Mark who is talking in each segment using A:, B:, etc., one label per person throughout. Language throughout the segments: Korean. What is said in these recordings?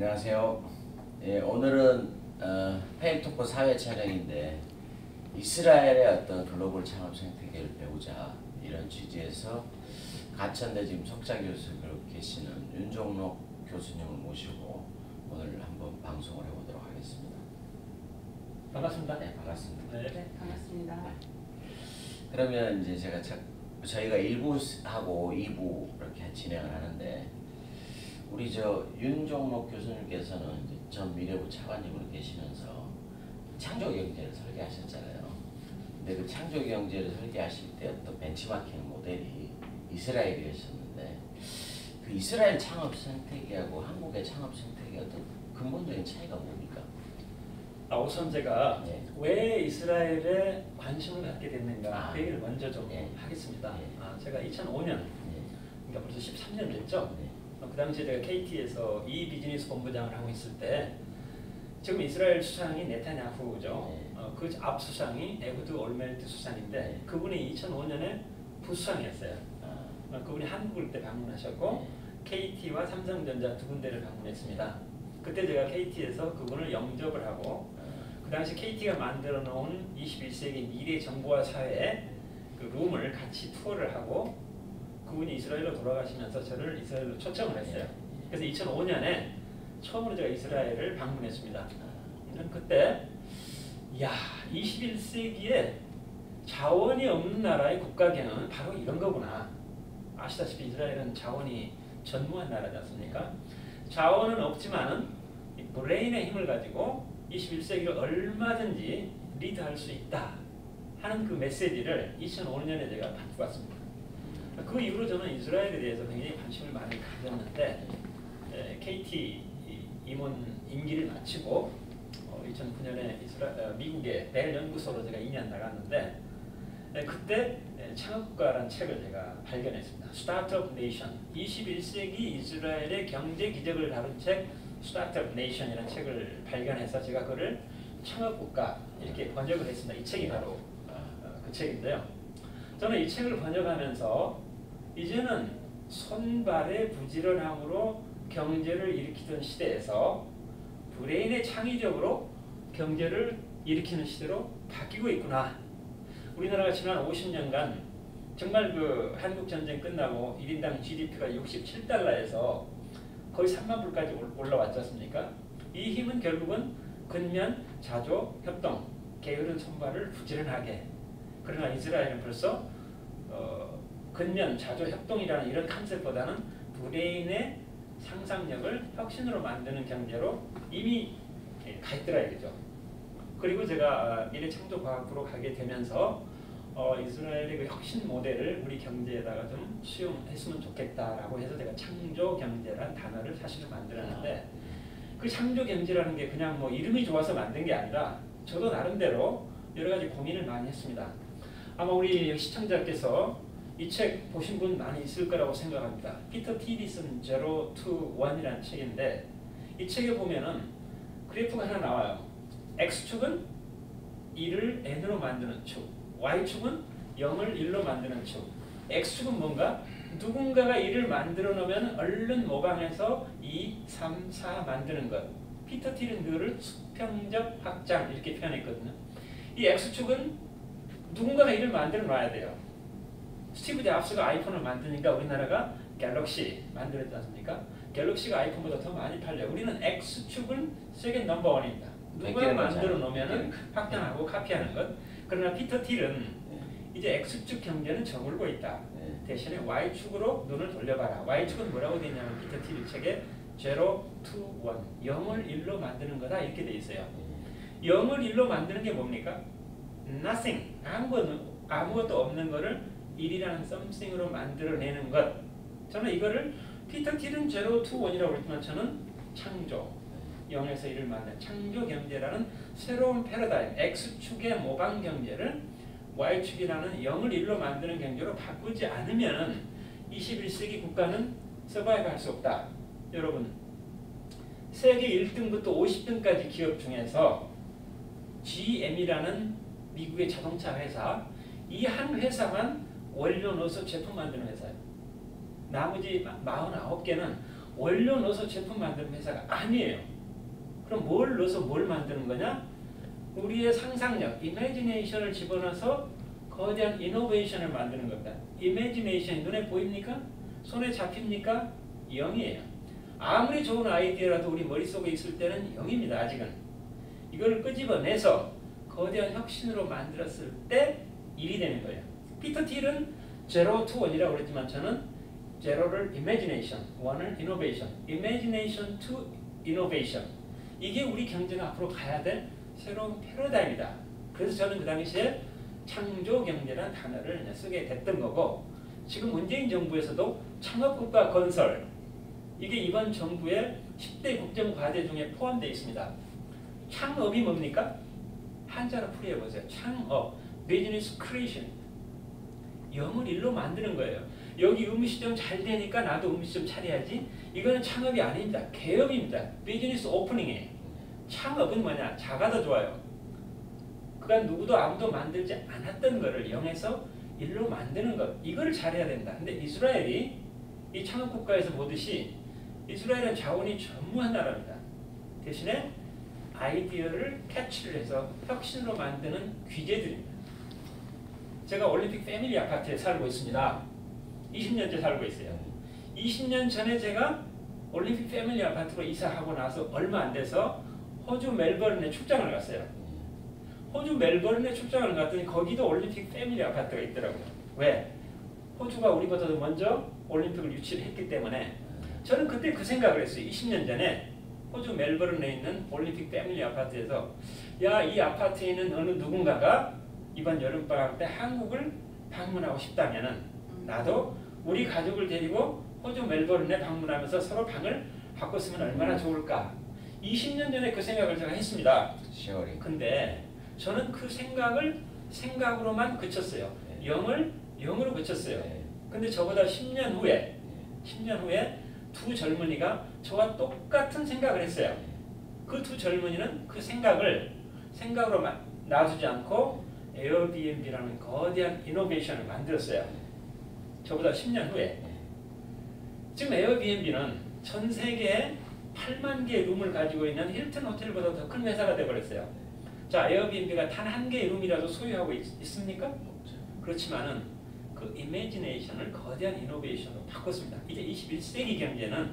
A: 안녕하세요. 예, 오늘은 페인토크 사회 촬영인데 이스라엘의 어떤 글로벌 창업 생태계를 배우자 이런 취지에서 가천대 지금 석좌 교수로 계시는 윤종록 교수님을 모시고 오늘 한번 방송을 해보도록 하겠습니다.
B: 반갑습니다.
A: 네, 반갑습니다.
C: 네, 반갑습니다.
A: 그러면 이제 저희가 1부하고 2부 이렇게 진행을 하는데 우리 윤종록 교수님께서는 이제 전 미래부 차관님으로 계시면서 창조경제를 설계하셨잖아요. 근데 그 창조경제를 설계하실 때 어떤 벤치마킹 모델이 이스라엘이었었는데 그 이스라엘 창업 생태계하고 한국의 창업 생태계 어떤 근본적인 차이가 뭡니까?
B: 우선 제가
A: 네.
B: 왜 이스라엘에 관심을 갖게 됐는가 그 얘기를 먼저 좀
A: 네.
B: 하겠습니다.
A: 네.
B: 제가 2005년,
A: 네.
B: 그러니까 벌써 13년 됐죠.
A: 네.
B: 그 당시에 제가 KT에서 이 비즈니스 본부장을 하고 있을 때 지금 이스라엘 수상이 네타냐후죠.
A: 네.
B: 그 앞 수상이 에후드 올멜트 수상인데
A: 네.
B: 그분이 2005년에 부수상이었어요. 그분이 한국을 그때 방문하셨고 KT와 삼성전자 두 군데를 방문했습니다. 그때 제가 KT에서 그분을 영접을 하고 그 당시 KT가 만들어 놓은 21세기 미래 정보화 사회의 그 룸을 같이 투어를 하고 그분이 이스라엘로 돌아가시면서 저를 이스라엘로 초청을 했어요. 그래서 2005년에 처음으로 제가 이스라엘을 방문했습니다. 그때 21세기에 자원이 없는 나라의 국가경영은 바로 이런 거구나. 아시다시피 이스라엘은 자원이 전무한 나라지 않습니까? 자원은 없지만은 브레인의 힘을 가지고 21세기를 얼마든지 리드할 수 있다 하는 그 메시지를 2005년에 제가 받고 왔습니다. 그 이후로 저는 이스라엘에 대해서 굉장히 관심을 많이 가졌는데 KT 임원 임기를 마치고 2009년에 미국의 벨 연구소로 제가 2년 나갔는데 그때 창업국가라는 책을 제가 발견했습니다. 스타트업 네이션, 21세기 이스라엘의 경제 기적을 다룬 책 스타트업 네이션이라는 책을 발견해서 제가 그를 창업국가 이렇게 번역을 했습니다. 이 책이 바로 그 책인데요. 저는 이 책을 번역하면서 이제는 손발의 부지런함으로 경제를 일으키던 시대에서 브레인의 창의적으로 경제를 일으키는 시대로 바뀌고 있구나. 우리나라가 지난 50년간 정말 그 한국 전쟁 끝나고 1인당 GDP가 67달러에서 거의 3만 불까지 올라왔지 않습니까? 이 힘은 결국은 근면, 자조, 협동, 게으른 손발을 부지런하게. 그러나 이스라엘은 벌써 근면, 자조, 협동이라는 이런 컨셉보다는 브레인의 상상력을 혁신으로 만드는 경제로 이미 가 있더라 이거죠. 그리고 제가 미래창조과학부로 가게 되면서 이스라엘의 그 혁신 모델을 우리 경제에다가 좀 수용했으면 좋겠다라고 해서 제가 창조경제라는 단어를 사실은 만들었는데 그 창조경제라는 게 그냥 뭐 이름이 좋아서 만든 게 아니라 저도 나름대로 여러 가지 고민을 많이 했습니다. 아마 우리 시청자께서 이 책 보신 분 많이 있을 거라고 생각합니다. 피터 틸이 쓴 Zero to One이라는 책인데 이 책에 보면은 그래프가 하나 나와요. X축은 1을 N으로 만드는 축, Y축은 0을 1로 만드는 축. X축은 뭔가? 누군가가 1을 만들어 놓으면 얼른 모방해서 2, 3, 4 만드는 것. 피터 틸은 그거를 수평적 확장 이렇게 표현했거든요. 이 X축은 누군가가 1을 만들어 놔야 돼요. 스티브 잡스가 아이폰을 만드니까 우리나라가 갤럭시 만들었지 않습니까? 갤럭시가 아이폰보다 더 많이 팔려요. 우리는 X축은 세계 넘버원입니다. 누가 만들어 놓으면 확장하고 카피하는 것. 그러나 피터 틸은 이제 X축 경제는 저물고 있다. 대신에 Y축으로 눈을 돌려봐라. Y축은 뭐라고 되어 있냐면 피터 틸 책에 Zero to One, 0을 1로 만드는 거다 이렇게 돼 있어요. 0을 1로 만드는 게 뭡니까? Nothing, 아무것도 없는 거를 1이라는 something으로 만들어내는 것. 저는 이거를 피터 틸은 Zero to One이라고 했지만 저는 창조, 0에서 1을 만드는 창조 경제라는 새로운 패러다임, X축의 모방 경제를 Y축이라는 0을 1로 만드는 경제로 바꾸지 않으면 21세기 국가는 서바이브 할 수 없다. 여러분, 세계 1등부터 50등까지 기업 중에서 GM이라는 미국의 자동차 회사, 이 한 회사만 원료 넣어서 제품 만드는 회사예요. 나머지 49개는 원료 넣어서 제품 만드는 회사가 아니에요. 그럼 뭘 넣어서 뭘 만드는 거냐? 우리의 상상력, 이미지네이션을 집어넣어서 거대한 이노베이션을 만드는 겁니다. 이미지네이션이 눈에 보입니까? 손에 잡힙니까? 0이에요. 아무리 좋은 아이디어라도 우리 머릿속에 있을 때는 0입니다. 아직은. 이걸 끄집어내서 거대한 혁신으로 만들었을 때 1이 되는 거예요. 피터 틸은 제로 투 원이라고 그랬지만 저는 제로를 imagination, 원을 innovation, imagination to innovation. 이게 우리 경제가 앞으로 가야 될 새로운 패러다임이다. 그래서 저는 그 당시에 창조 경제라는 단어를 쓰게 됐던 거고, 지금 문재인 정부에서도 창업국가 건설, 이게 이번 정부의 10대 국정 과제 중에 포함되어 있습니다. 창업이 뭡니까? 한자로 풀이해보세요. 창업, 비즈니스 크리에이션. 영을 일로 만드는 거예요. 여기 음식점 잘 되니까 나도 음식점 차려야지. 이거는 창업이 아닙니다. 개업입니다. 비즈니스 오프닝이에요. 창업은 뭐냐? 작아도 좋아요. 그간 누구도 아무도 만들지 않았던 거를 0에서 1로 만드는 것. 이걸 잘해야 된다. 근데 이스라엘이 이 창업국가에서 보듯이 이스라엘은 자원이 전무한 나라입니다. 대신에 아이디어를 캐치를 해서 혁신으로 만드는 귀재들입니다. 제가 올림픽 패밀리 아파트에 살고 있습니다. 20년째 살고 있어요. 20년 전에 제가 올림픽 패밀리 아파트로 이사하고 나서 얼마 안 돼서 호주 멜버른에 출장을 갔어요. 호주 멜버른에 출장을 갔더니 거기도 올림픽 패밀리 아파트가 있더라고요. 왜? 호주가 우리보다도 먼저 올림픽을 유치를 했기 때문에. 저는 그때 그 생각을 했어요. 20년 전에 호주 멜버른에 있는 올림픽 패밀리 아파트에서, 야, 이 아파트에 있는 어느 누군가가 이번 여름방학 때 한국을 방문하고 싶다면은 나도 우리 가족을 데리고 호주 멜버른에 방문하면서 서로 방을 바꿨으면 얼마나 좋을까. 20년 전에 그 생각을 제가 했습니다. 근데 저는 그 생각을 생각으로만 그쳤어요. 0을 0으로 그쳤어요. 근데 저보다 10년 후에 두 젊은이가 저와 똑같은 생각을 했어요. 그 두 젊은이는 그 생각을 생각으로 놔두지 않고 에어비앤비라는 거대한 이노베이션을 만들었어요. 저보다 10년 후에. 지금 에어비앤비는 전 세계에 8만 개의 룸을 가지고 있는 힐튼 호텔보다 더 큰 회사가 되어버렸어요. 자, 에어비앤비가 단 한 개의 룸이라도 소유하고 있습니까? 그렇지만은 그 이미지네이션을 거대한 이노베이션으로 바꿨습니다. 이제 21세기 경제는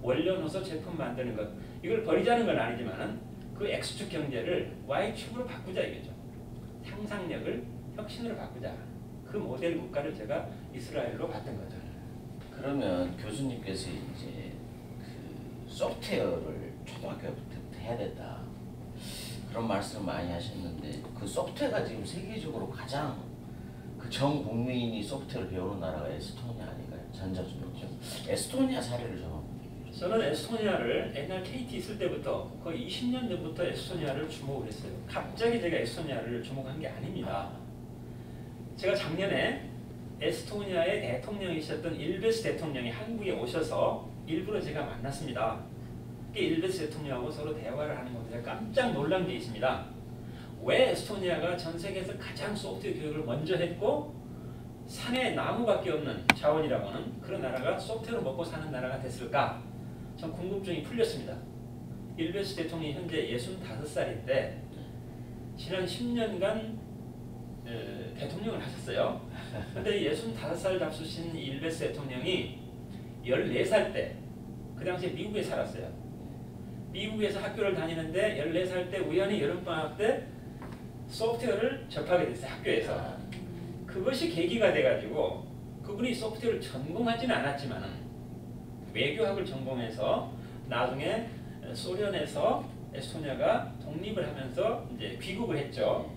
B: 원료 넣어서 제품 만드는 것, 이걸 버리자는 건 아니지만은 그 X축 경제를 Y축으로 바꾸자 이거죠. 상상력을 혁신으로 바꾸자. 그 모델 국가를 제가 이스라엘로 봤던 거죠.
A: 그러면 교수님께서 이제 그 소프트웨어를 초등학교부터 해야 된다, 그런 말씀을 많이 하셨는데, 그 소프트웨어가 지금 세계적으로 가장 그 전 국민이 소프트웨어를 배우는 나라가 에스토니아 아닌가요? 전자주택죠. 에스토니아 사례를 좀.
B: 저는 에스토니아를 옛날 KT 있을 때부터 거의 20년 전부터 에스토니아를 주목을 했어요. 갑자기 제가 에스토니아를 주목한 게 아닙니다. 제가 작년에 에스토니아의 대통령이셨던 일베스 대통령이 한국에 오셔서 일부러 제가 만났습니다. 일베스 대통령하고 서로 대화를 하는 것에 깜짝 놀란 게 있습니다. 왜 에스토니아가 전 세계에서 가장 소프트웨어 교육을 먼저 했고 산에 나무밖에 없는 자원이라고 하는 그런 나라가 소프트웨어로 먹고 사는 나라가 됐을까? 전 궁금증이 풀렸습니다. 일베스 대통령이 현재 65살인데 지난 10년간 대통령을 하셨어요. 근데 65살 잡수신 일베스 대통령이 14살 때, 그 당시에 미국에 살았어요. 미국에서 학교를 다니는데 14살 때 우연히 여름방학 때 소프트웨어를 접하게 됐어요. 학교에서. 그것이 계기가 돼가지고 그분이 소프트웨어를 전공하지는 않았지만 외교학을 전공해서 나중에 소련에서 에스토니아가 독립을 하면서 이제 귀국을 했죠.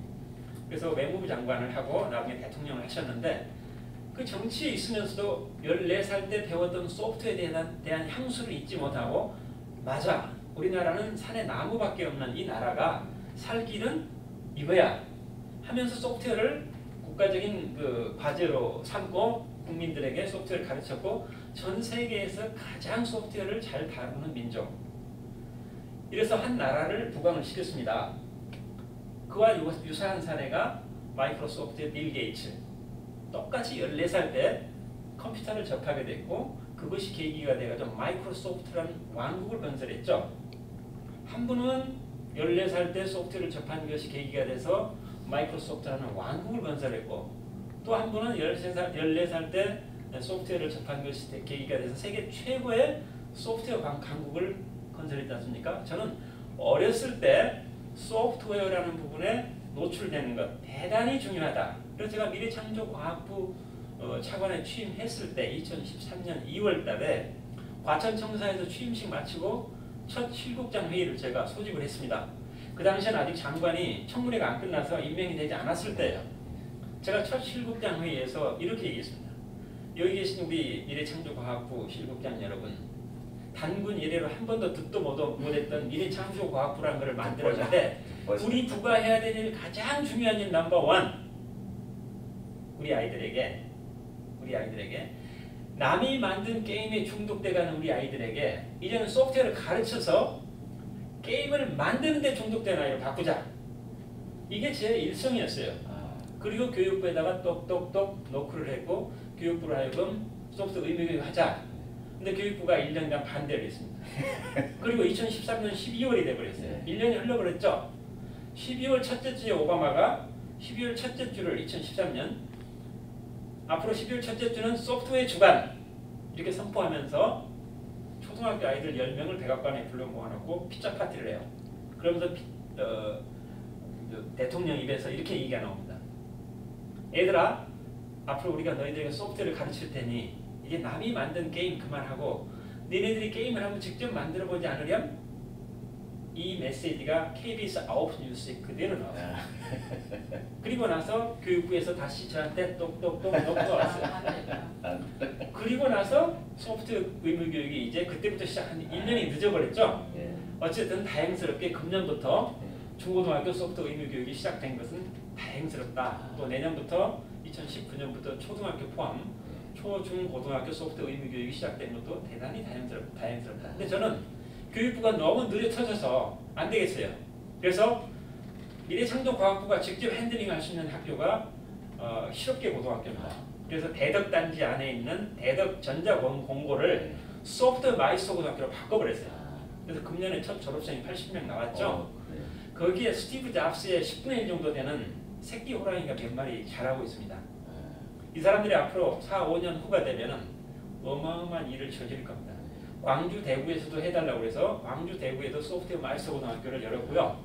B: 그래서 외무부 장관을 하고 나중에 대통령을 하셨는데, 그 정치에 있으면서도 14살 때 배웠던 소프트웨어에 대한 향수를 잊지 못하고, 맞아, 우리나라는 산에 나무밖에 없는 이 나라가 살 길은 이거야 하면서 소프트웨어를 국가적인 그 과제로 삼고 국민들에게 소프트웨어를 가르쳤고, 전 세계에서 가장 소프트웨어를 잘 다루는 민족. 이래서 한 나라를 부강을 시켰습니다. 그와 유사한 사례가 마이크로소프트의 빌 게이츠. 똑같이 14살 때 컴퓨터를 접하게 됐고 그것이 계기가 돼가지고 마이크로소프트라는 왕국을 건설했죠. 한 분은 14살 때 소프트웨어를 접한 것이 계기가 돼서 마이크로소프트라는 왕국을 건설했고 또 한 분은 14살 때 소프트웨어를 접한 것이 계기가 돼서 세계 최고의 소프트웨어 강국을 건설했지 않습니까? 저는 어렸을 때 소프트웨어라는 부분에 노출되는 것 대단히 중요하다. 그래서 제가 미래창조과학부 차관에 취임했을 때 2013년 2월 달에 과천청사에서 취임식 마치고 첫 실국장 회의를 제가 소집을 했습니다. 그 당시에는 아직 장관이 청문회가 안 끝나서 임명이 되지 않았을 때예요. 제가 첫 실국장 회의에서 이렇게 얘기했습니다. 여기 계신 우리 미래창조과학부 실국장 여러분, 단군 이래로 한 번도 듣도 못했던 미래창조과학부라는 것을 만들었는데 우리 부가 해야 될 일 가장 중요한 일 넘버 원, 우리 아이들에게 남이 만든 게임에 중독돼가는 우리 아이들에게 이제는 소프트웨어를 가르쳐서 게임을 만드는 데 중독된 아이로 바꾸자. 이게 제 일성이었어요. 그리고 교육부에다가 똑똑똑 노크를 했고 교육부로 하여금 소프트 의무교육 하자. 근데 교육부가 1년간 반대를 했습니다. 그리고 2013년 12월이 돼버렸어요. 1년이 흘러버렸죠. 12월 첫째 주에 오바마가 12월 첫째 주를 2013년 앞으로 12월 첫째 주는 소프트웨어 주간 이렇게 선포하면서 초등학교 아이들 10명을 백악관에 불러 모아놓고 피자 파티를 해요. 그러면서 대통령 입에서 이렇게 얘기가 나옵니다. 얘들아, 앞으로 우리가 너희들에게 소프트웨어를 가르칠 테니 이제 남이 만든 게임 그만하고 너희들이 게임을 한번 직접 만들어보지 않으렴? 이 메시지가 KBS 9시 뉴스에 그대로 나왔어요. 그리고 나서 교육부에서 다시 저한테 똑똑똑 놓고 왔어요. 그리고 나서 소프트웨어 의무교육이 이제 그때부터 시작한 1년이 늦어버렸죠. 어쨌든 다행스럽게 금년부터 중고등학교 소프트웨어 의무교육이 시작된 것은 다행스럽다. 또 내년부터 2019년부터 초등학교 포함 초중고등학교 소프트웨어 의무교육이 시작된 것도 대단히 다행스럽다. 근데 저는 교육부가 너무 느려 터져서 안 되겠어요. 그래서 미래창조과학부가 직접 핸들링 할 수 있는 학교가 실업계 고등학교입니다. 그래서 대덕단지 안에 있는 대덕전자공고를 소프트웨어 마이스터 고등학교로 바꿔버렸어요. 그래서 금년에 첫 졸업생이 80명 나왔죠. 거기에 스티브 잡스의 10분의 1 정도 되는 새끼 호랑이가 몇 마리 자라고 있습니다. 이 사람들이 앞으로 4, 5년 후가 되면 어마어마한 일을 저지를 겁니다. 광주 대구에서도 해달라고 해서 광주 대구에도 소프트웨어 마이스터 고등학교를 열었고요.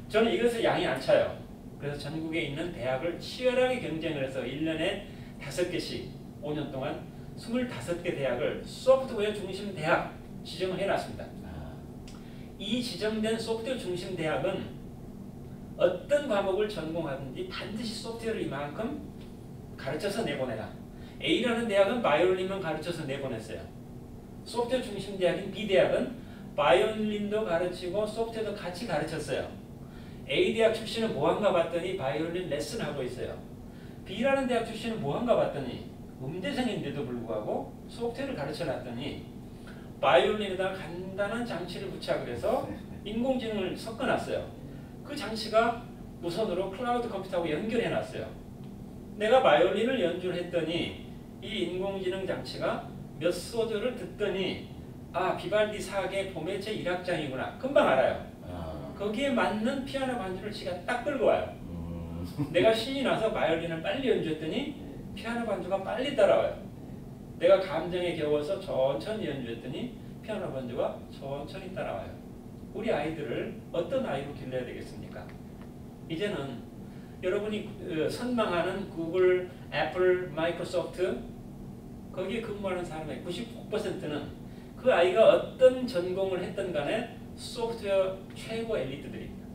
B: 저는 이것을 양이 안 차요. 그래서 전국에 있는 대학을 치열하게 경쟁을 해서 1년에 5개씩 5년 동안 25개 대학을 소프트웨어 중심 대학 지정을 해놨습니다. 이 지정된 소프트웨어 중심 대학은 어떤 과목을 전공하든지 반드시 소프트웨어를 이만큼 가르쳐서 내보내라. A라는 대학은 바이올린만 가르쳐서 내보냈어요. 소프트웨어 중심 대학인 B대학은 바이올린도 가르치고 소프트웨어도 같이 가르쳤어요. A대학 출신은 뭐한가 봤더니 바이올린 레슨하고 있어요. B라는 대학 출신은 뭐한가 봤더니 음대생인데도 불구하고 소프트웨어를 가르쳐놨더니 바이올린에다가 간단한 장치를 부착을 해서 인공지능을 섞어놨어요. 그 장치가 무선으로 클라우드 컴퓨터하고 연결해놨어요. 내가 바이올린을 연주를 했더니 이 인공지능 장치가 몇 소절을 듣더니 아 비발디 사계 봄의 제1악장이구나 금방 알아요. 거기에 맞는 피아노 반주를 지가 딱 끌고 와요. 내가 신이 나서 바이올린을 빨리 연주했더니 피아노 반주가 빨리 따라와요. 내가 감정에 겨워서 천천히 연주했더니 피아노 반주가 천천히 따라와요. 우리 아이들을 어떤 아이로 길러야 되겠습니까? 이제는 여러분이 선망하는 구글, 애플, 마이크로소프트 거기에 근무하는 사람의 99%는 그 아이가 어떤 전공을 했든 간에 소프트웨어 최고 엘리트들입니다.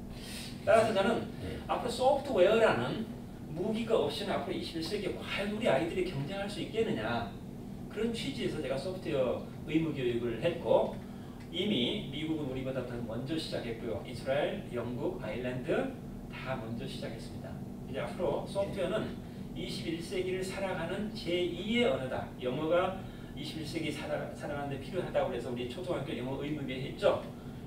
B: 따라서 저는 앞으로 소프트웨어라는 무기가 없이는 앞으로 21세기에 과연 우리 아이들이 경쟁할 수 있겠느냐 그런 취지에서 제가 소프트웨어 의무교육을 했고 이미 미국은 우리보다 더 먼저 시작했고요. 이스라엘, 영국, 아일랜드 다 먼저 시작했습니다. 이제 앞으로 소프트웨어는 21세기를 살아가는 제2의 언어다. 영어가 21세기 살아가는 데 필요하다고 해서 우리 초등학교 영어 의무교육 했죠.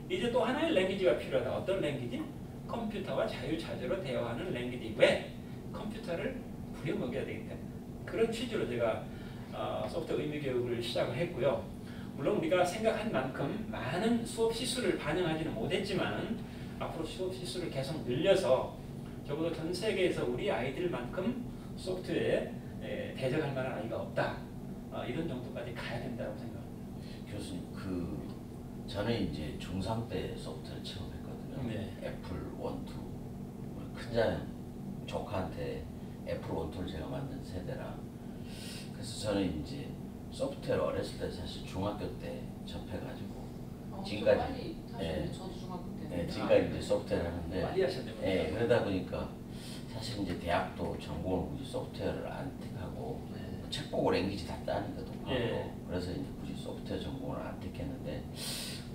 B: 이제 또 하나의 랭귀지가 필요하다. 어떤 랭귀지? 컴퓨터와 자유자재로 대화하는 랭귀지. 왜? 컴퓨터를 부려먹여야 되기 때문에. 그런 취지로 제가 소프트웨어 의무 교육을 시작을 했고요. 물론 우리가 생각한 만큼 많은 수업 시수를 반영하지는 못했지만 앞으로 수업 시수를 계속 늘려서 적어도 전 세계에서 우리 아이들만큼 소프트웨어에 대적할 만한 아이가 없다. 이런 정도까지 가야 된다고 생각합니다.
A: 교수님, 저는 이제 중3 때 소프트웨어를 처음 했거든요.
B: 네.
A: 애플 1, 2. 큰자는 조카한테 애플 1, 2를 제가 만든 세대라. 그래서 저는 이제 소프트웨어를 어렸을 때 사실 중학교 때 접해가지고 지금까지
C: 빨리 사실 저도 중학교 때
A: 지금까지 이제 소프트웨어를 하는데
B: 많이 하셨네요.
A: 그러다 보니까 사실 이제 대학도 전공을 굳이 소프트웨어를 안 택하고 책 보고 랭귀지 다 따니까 독학으로 그래서 이제 굳이 소프트웨어 전공을 안 택했는데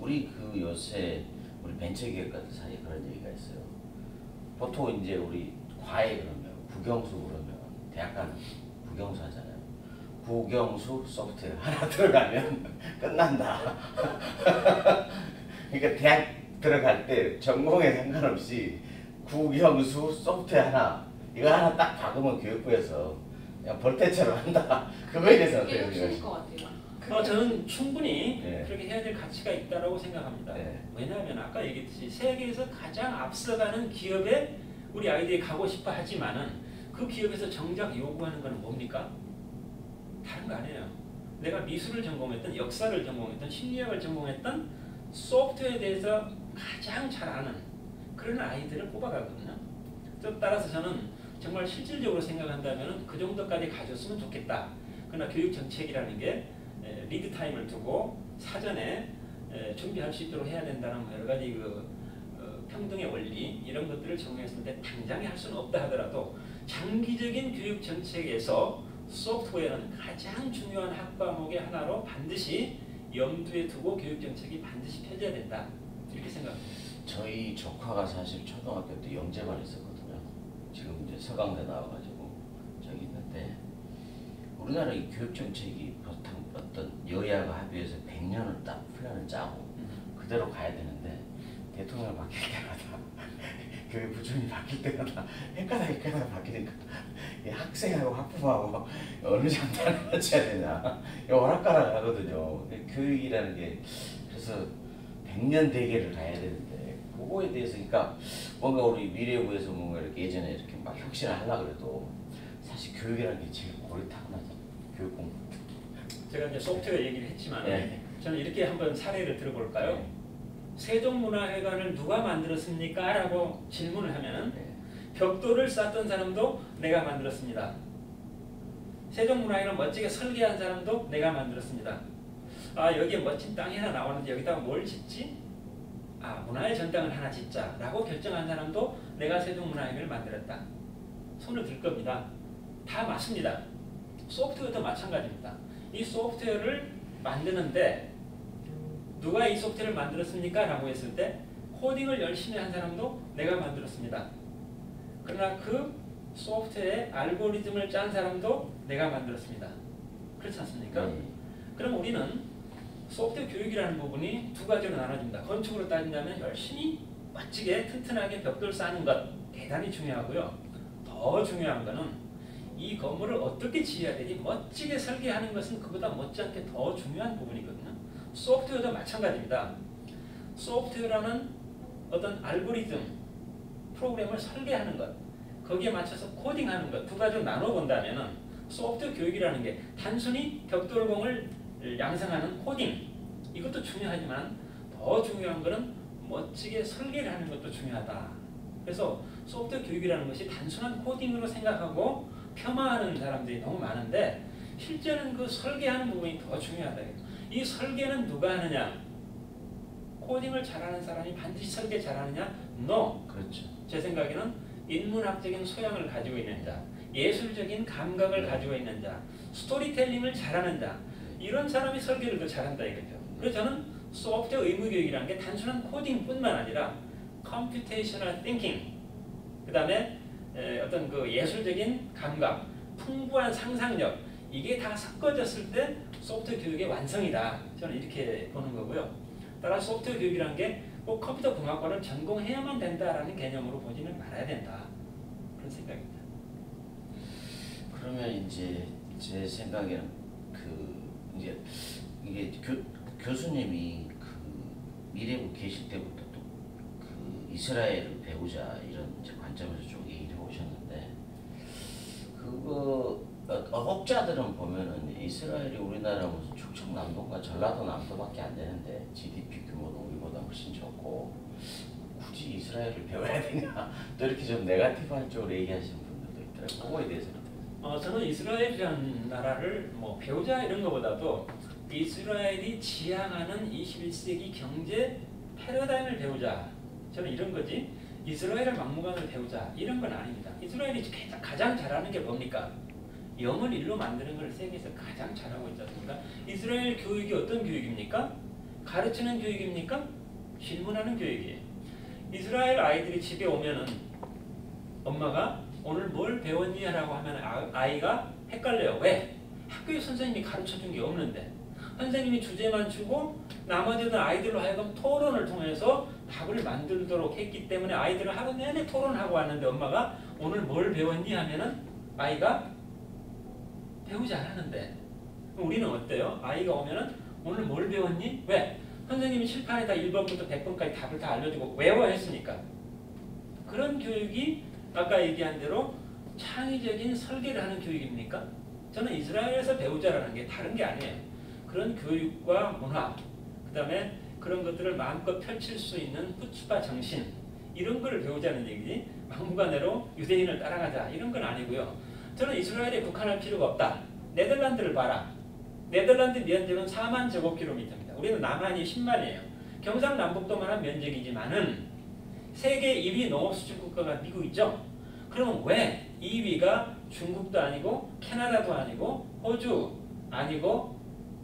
A: 우리 요새 우리 벤처기업가들 사이에 그런 얘기가 있어요. 보통 이제 우리 과외 그러면 국영수 그러면 대학 가는 국영수 하잖아요. 국영수 소프트웨어 하나 들어가면 끝난다. 그러니까 대학 들어갈 때 전공에 상관없이 국영수 소프트웨어 하나 이거 하나 딱 박으면 교육부에서 그냥 벌떼처럼 한다. 그거에 대해서 어떻게
C: 깨우칠
A: 생각하세요?
C: 것 같아요.
B: 저는 충분히
A: 네.
B: 그렇게 해야 될 가치가 있다고 생각합니다.
A: 네.
B: 왜냐하면 아까 얘기했듯이 세계에서 가장 앞서가는 기업에 우리 아이들이 가고 싶어 하지만은 그 기업에서 정작 요구하는 건 뭡니까? 다른 거 아니에요. 내가 미술을 전공했던, 역사를 전공했던, 심리학을 전공했던 소프트웨어에 대해서 가장 잘 아는 그런 아이들을 뽑아가거든요. 따라서 저는 정말 실질적으로 생각한다면 그 정도까지 가졌으면 좋겠다. 그러나 교육 정책이라는 게 리드 타임을 두고 사전에 준비할 수 있도록 해야 된다는 여러 가지 평등의 원리 이런 것들을 적용했을 때 당장에 할 수는 없다 하더라도 장기적인 교육 정책에서 소프트웨어는 가장 중요한 학과목의 하나로 반드시 염두에 두고 교육 정책이 반드시 펴져야 된다 이렇게 생각합니다.
A: 저희 조카가 사실 초등학교 때 영재반 했었거든요. 지금 이제 서강대 나와가지고 저기 있는데 우리나라 이 교육 정책이 보통 어떤 여야가 합의해서 100년을 딱 플랜을 짜고 그대로 가야 되는데 대통령 바뀔 때마다 교육부총리 바뀔 때마다 헷가닥 바뀌니까 이 학생하고 학부모하고 어느 장단을 맞춰야 되냐 오락가락 하거든요. 교육이라는 게 그래서 100년 대계를 가야 되는데 그거에 대해서 그러니까 뭔가 우리 미래부에서 뭔가 이렇게 예전에 이렇게 막 혁신을 하려고 그래도 사실 교육이라는 게 제일 고리타분하죠. 교육 공부.
B: 제가 이제 소프트웨어 얘기를 했지만 저는 이렇게 한번 사례를 들어볼까요?
A: 네.
B: 세종문화회관을 누가 만들었습니까? 라고 질문을 하면 벽돌을 쌓던 사람도 내가 만들었습니다. 세종문화회관을 멋지게 설계한 사람도 내가 만들었습니다. 여기에 멋진 땅이 하나 나오는데 여기다가 뭘 짓지? 문화의 전당을 하나 짓자 라고 결정한 사람도 내가 세종문화회관을 만들었다. 손을 들 겁니다. 다 맞습니다. 소프트웨어도 마찬가지입니다. 이 소프트웨어를 만드는데 누가 이 소프트웨어를 만들었습니까? 라고 했을 때 코딩을 열심히 한 사람도 내가 만들었습니다. 그러나 그 소프트웨어의 알고리즘을 짠 사람도 내가 만들었습니다. 그렇지 않습니까? 그럼 우리는 소프트웨어 교육이라는 부분이 두 가지로 나눠집니다. 건축으로 따진다면 열심히 멋지게 튼튼하게 벽돌 쌓는 것 대단히 중요하고요. 더 중요한 거는 이 건물을 어떻게 지어야 되지 멋지게 설계하는 것은 그보다 못지않게 더 중요한 부분이거든요. 소프트웨어도 마찬가지입니다. 소프트웨어라는 어떤 알고리즘, 프로그램을 설계하는 것, 거기에 맞춰서 코딩하는 것 두 가지로 나눠본다면 소프트웨어 교육이라는 게 단순히 벽돌공을 양성하는 코딩 이것도 중요하지만 더 중요한 것은 멋지게 설계를 하는 것도 중요하다. 그래서 소프트웨어 교육이라는 것이 단순한 코딩으로 생각하고 폄하하는 사람들이 너무 많은데 실제는 그 설계하는 부분이 더 중요하다. 이 설계는 누가 하느냐? 코딩을 잘하는 사람이 반드시 설계 잘하느냐? No.
A: 그렇죠.
B: 제 생각에는 인문학적인 소양을 가지고 있는 자, 예술적인 감각을 가지고 있는 자, 스토리텔링을 잘하는 자 이런 사람이 설계를 더 잘한다 이거죠. 그래서 저는 소프트웨어 의무교육이라는 게 단순한 코딩뿐만 아니라 컴퓨테이셔널 띵킹 그 다음에 어떤 그 예술적인 감각, 풍부한 상상력 이게 다 섞어졌을 때 소프트웨어 교육의 완성이다. 저는 이렇게 보는 거고요. 따라 소프트웨어 교육이라는 게 꼭 컴퓨터 공학과를 전공해야만 된다라는 개념으로 보지는 말아야 된다. 그런 생각입니다.
A: 그러면 이제 제 생각에는 이제 이게 교수님이 그 미래국 계실 때부터 또 그 이스라엘을 배우자 이런 이제 관점에서 쭉 얘기를 오셨는데 그거 어학자들은 보면은 이스라엘이 우리나라 무슨 충청남도인가 전라도 남도밖에 안 되는데 GDP 규모도 우리보다 훨씬 적고 굳이 이스라엘을 배워야 되냐 또 이렇게 좀 네거티브한 쪽으로 얘기하시는 분들도 있더라고요. 그거에 대해서는
B: 저는 이스라엘이라는 나라를 뭐 배우자 이런 것보다도 이스라엘이 지향하는 21세기 경제 패러다임을 배우자. 저는 이런 거지. 이스라엘의 막무가내로 배우자 이런 건 아닙니다. 이스라엘이 가장 잘하는 게 뭡니까? 영을 일로 만드는 걸 세계에서 가장 잘하고 있지 않습니까? 이스라엘 교육이 어떤 교육입니까? 가르치는 교육입니까? 질문하는 교육이에요. 이스라엘 아이들이 집에 오면은 엄마가 오늘 뭘 배웠니? 라고 하면 아이가 헷갈려요. 왜? 학교에 선생님이 가르쳐준 게 없는데 선생님이 주제만 주고 나머지는 아이들로 하여금 토론을 통해서 답을 만들도록 했기 때문에 아이들은 하루 내내 토론하고 왔는데 엄마가 오늘 뭘 배웠니? 하면은 아이가 배우지 않았는데 우리는 어때요? 아이가 오면은 오늘 뭘 배웠니? 왜? 선생님이 칠판에다 1번부터 100번까지 답을 다 알려주고 외워 했으니까. 그런 교육이 아까 얘기한 대로 창의적인 설계를 하는 교육입니까? 저는 이스라엘에서 배우자라는 게 다른 게 아니에요. 그런 교육과 문화, 그 다음에 그런 것들을 마음껏 펼칠 수 있는 후츠파 정신 이런 거를 배우자는 얘기지 막무가내로 유대인을 따라가자 이런 건 아니고요. 저는 이스라엘에 국한할 필요가 없다. 네덜란드를 봐라. 네덜란드 면적은 4만 제곱킬로미터입니다. 우리는 남한이 10만이에요. 경상남북도만한 면적이지만은 세계 1위 농업수출 국가가 미국이죠. 그러면 왜 2위가 중국도 아니고 캐나다도 아니고 호주 아니고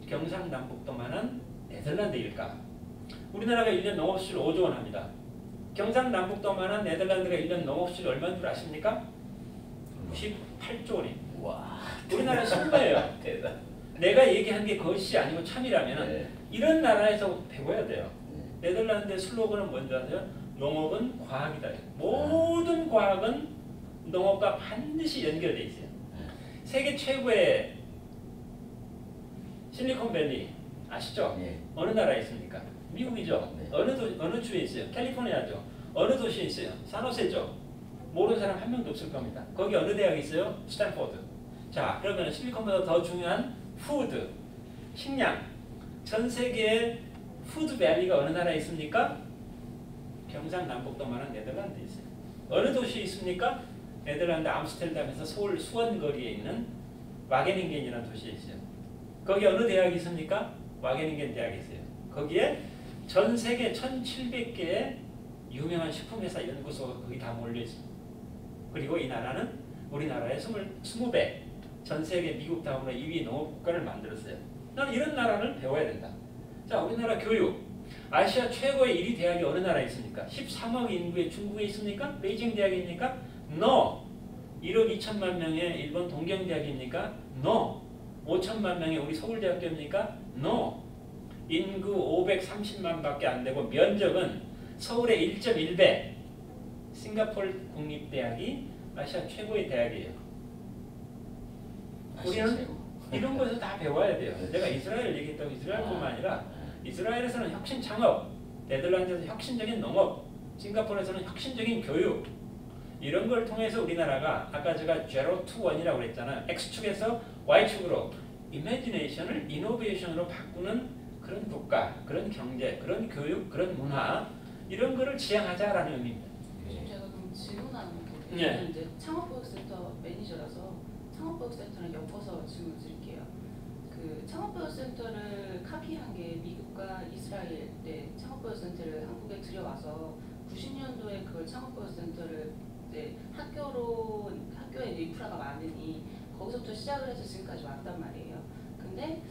B: 경상남북도만한 네덜란드일까? 우리나라가 1년 농업수출 5조 원 합니다. 경상남북도만한 네덜란드가 1년 농업수출 얼마인 줄 아십니까? 98조 원입니다.
A: 와
B: 우리나라 신고예요.
A: 대단.
B: 내가 얘기한 게 거짓이 아니고 참이라면
A: 네.
B: 이런 나라에서 배워야 돼요.
A: 네.
B: 네덜란드의 슬로건은 뭔지 아세요? 농업은 과학이다. 모든 과학은 농업과 반드시 연결돼 있어요. 세계 최고의 실리콘밸리 아시죠?
A: 네.
B: 어느 나라에 있습니까? 미국이죠.
A: 네.
B: 어느 주에 있어요? 캘리포니아죠. 어느 도시에 있어요? 산호세죠. 모르는 사람 한 명도 없을 겁니다. 거기 어느 대학이 있어요? 스탠포드. 자, 그러면 실리콘보다 더 중요한 푸드, 식량. 전 세계의 푸드밸리가 어느 나라에 있습니까? 경상남북도만한 네덜란드에 있어요. 어느 도시에 있습니까? 네덜란드 암스테르담에서 서울 수원거리에 있는 와게닝겐이라는 도시에 있어요. 거기 어느 대학이 있습니까? 와게닝겐 대학이 있어요. 거기에 전 세계 1700개의 유명한 식품회사 연구소가 거기 다 몰려 있습니다. 그리고 이 나라는 우리나라의 20배, 전 세계 미국 다음으로 2위 농업국가를 만들었어요. 나는 이런 나라를 배워야 된다. 자, 우리나라 교육. 아시아 최고의 1위 대학이 어느 나라에 있습니까? 13억 인구의 중국에 있습니까? 베이징 대학입니까? No. 1억 2천만 명의 일본 동경대학입니까? No. 5천만 명의 우리 서울대학교입니까? No. 인구 530만 밖에 안 되고 면적은 서울의 1.1배. 싱가포르 국립대학이 아시아 최고의 대학이에요. 우리는 이런 것에서 다 배워야 돼요. 내가 이스라엘 얘기했다고 이스라엘뿐만 아니라 이스라엘에서는 혁신 창업, 네덜란드에서 혁신적인 농업, 싱가포르에서는 혁신적인 교육 이런 걸 통해서 우리나라가 아까 제가 제로 투 원이라고 그랬잖아요. X축에서 Y축으로 이미지네이션을 이노베이션으로 바꾸는 그런 국가, 그런 경제, 그런 교육, 그런 문화 이런 거를 지향하자라는 의미입니다.
C: 제가 그럼 질문하는 게
B: 네.
C: 이제 창업보육센터 매니저라서 창업보육센터를 엮어서 질문 드릴게요. 그 창업보육센터를 카피한 게 미국과 이스라엘 때 창업보육센터를 한국에 들여와서 90년도에 그걸 창업보육센터를 이제 학교에 인프라가 많으니 거기서부터 시작을 해서 지금까지 왔단 말이에요. 근데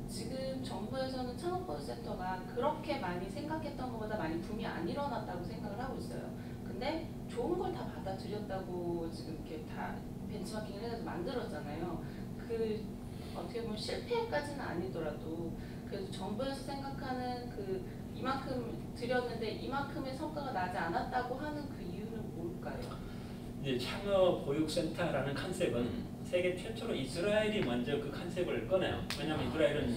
C: 지금 정부에서는 창업보육센터가 그렇게 많이 생각했던 것보다 많이 붐이 안 일어났다고 생각을 하고 있어요. 근데 좋은 걸 다 받아들였다고 지금 이렇게 다 벤치마킹을 해서 만들었잖아요. 그 어떻게 보면 실패까지는 아니더라도 그래도 정부에서 생각하는 그 이만큼 들였는데 이만큼의 성과가 나지 않았다고 하는 그 이유는 뭘까요?
B: 이제 창업보육센터라는 컨셉은 세계 최초로 이스라엘이 먼저 그 컨셉을 꺼내요. 왜냐하면 이스라엘은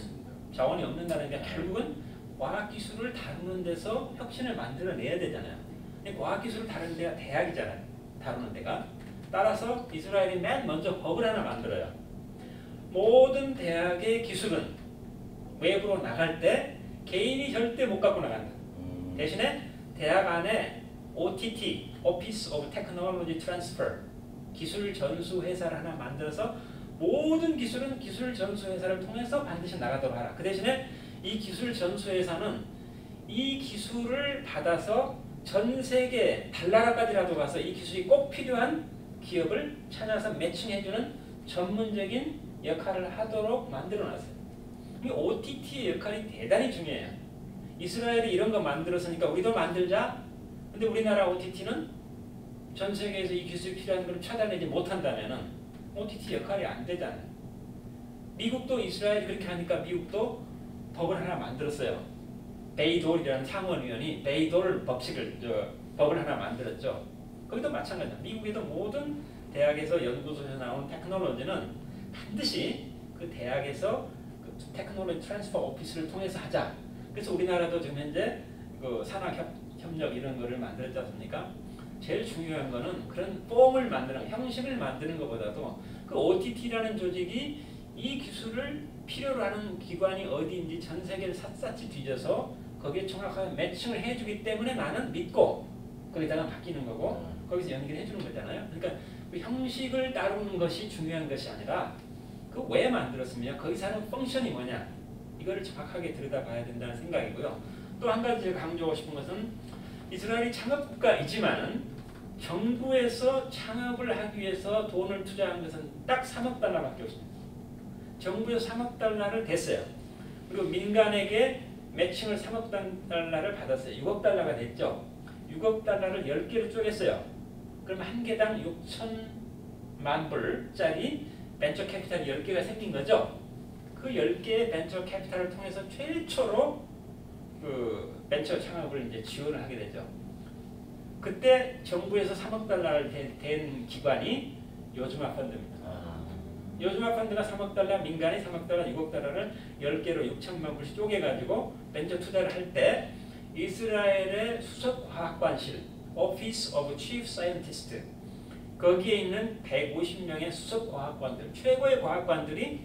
B: 자원이 없는다는 게 결국은 과학기술을 다루는 데서 혁신을 만들어내야 되잖아요. 근데 과학기술을 다루는 데가 대학이잖아요. 다루는 데가. 따라서 이스라엘이 맨 먼저 법을 하나 만들어요. 모든 대학의 기술은 외부로 나갈 때 개인이 절대 못 갖고 나간다. 대신에 대학 안에 OTT, Office of Technology Transfer, 기술 전수 회사를 하나 만들어서 모든 기술은 기술 전수 회사를 통해서 반드시 나가도록 하라. 그 대신에 이 기술 전수 회사는 이 기술을 받아서 전 세계 달나라까지라도 가서 이 기술이 꼭 필요한 기업을 찾아서 매칭해주는 전문적인 역할을 하도록 만들어놨어요. 이 OTT의 역할이 대단히 중요해요. 이스라엘이 이런 거 만들었으니까 우리도 만들자. 근데 우리나라 OTT는 전 세계에서 이 기술이 필요한 걸 찾아내지 못한다면은 OTT 역할이 안 되잖아요. 미국도 이스라엘이 그렇게 하니까 미국도 법을 하나 만들었어요. 베이돌이라는 상원의원이 베이돌 법을 하나 만들었죠. 거기도 마찬가지입니다. 미국에도 모든 대학에서 연구소에서 나오는 테크놀로지는 반드시 그 대학에서 그 테크놀로지 트랜스퍼 오피스를 통해서 하자. 그래서 우리나라도 지금 현재 그 산학협력 이런 거를 만들었지 않습니까? 제일 중요한 거는 그런 폼을 만드는, 형식을 만드는 것보다도 그 OTT라는 조직이 이 기술을 필요로 하는 기관이 어디인지 전 세계를 샅샅이 뒤져서 거기에 정확하게 매칭을 해주기 때문에 나는 믿고 거기다가 맡기는 거고 거기서 연결해 주는 거잖아요. 그러니까 그 형식을 다루는 것이 중요한 것이 아니라 그 왜 만들었으며 거기서 하는 펑션이 뭐냐 이거를 정확하게 들여다봐야 된다는 생각이고요. 또 한 가지 제가 강조하고 싶은 것은 이스라엘이 창업국가이지만 정부에서 창업을 하기 위해서 돈을 투자한 것은 딱 3억 달러밖에 없습니다. 정부에서 3억 달러를 댔어요. 그리고 민간에게 매칭을 3억 달러를 받았어요. 6억 달러가 됐죠. 6억 달러를 10개로 쪼갰어요. 그럼 한 개당 6천만 불짜리 벤처 캐피탈이 10개가 생긴 거죠. 그 10개의 벤처 캐피탈을 통해서 최초로 그 벤처 창업을 이제 지원을 하게 되죠. 그때 정부에서 3억 달러를 댄 기관이 요즈마 펀드입니다. 요즈마 펀드가 3억 달러, 민간이 3억 달러, 6억 달러를 10개로 6천만 불씩 쪼개가지고 벤처 투자를 할 때 이스라엘의 수석과학관실 Office of Chief Scientist 거기에 있는 150명의 수석과학관들, 최고의 과학관들이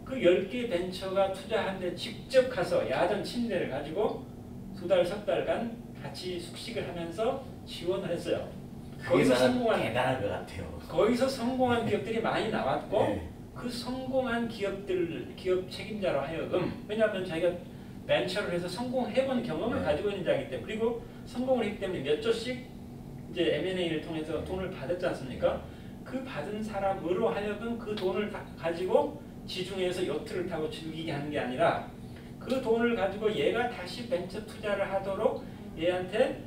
B: 그 10개 벤처가 투자하는데 직접 가서 야전 침대를 가지고 두 달, 석 달간 같이 숙식을 하면서 지원을 했어요. 거기서 성공한
A: 대단한 것 같아요.
B: 거기서 성공한 기업들이 많이 나왔고
A: 네.
B: 그 성공한 기업 책임자로 하여금 왜냐하면 자기가 벤처를 해서 성공해본 경험을 가지고 있는 자이기 때문에 그리고 성공을 했기 때문에 몇 조씩 이제 M&A를 통해서 돈을 받았지 않습니까? 그 받은 사람으로 하여금 그 돈을 가지고 지중해에서 요트를 타고 즐기게 하는 게 아니라 그 돈을 가지고 얘가 다시 벤처 투자를 하도록 얘한테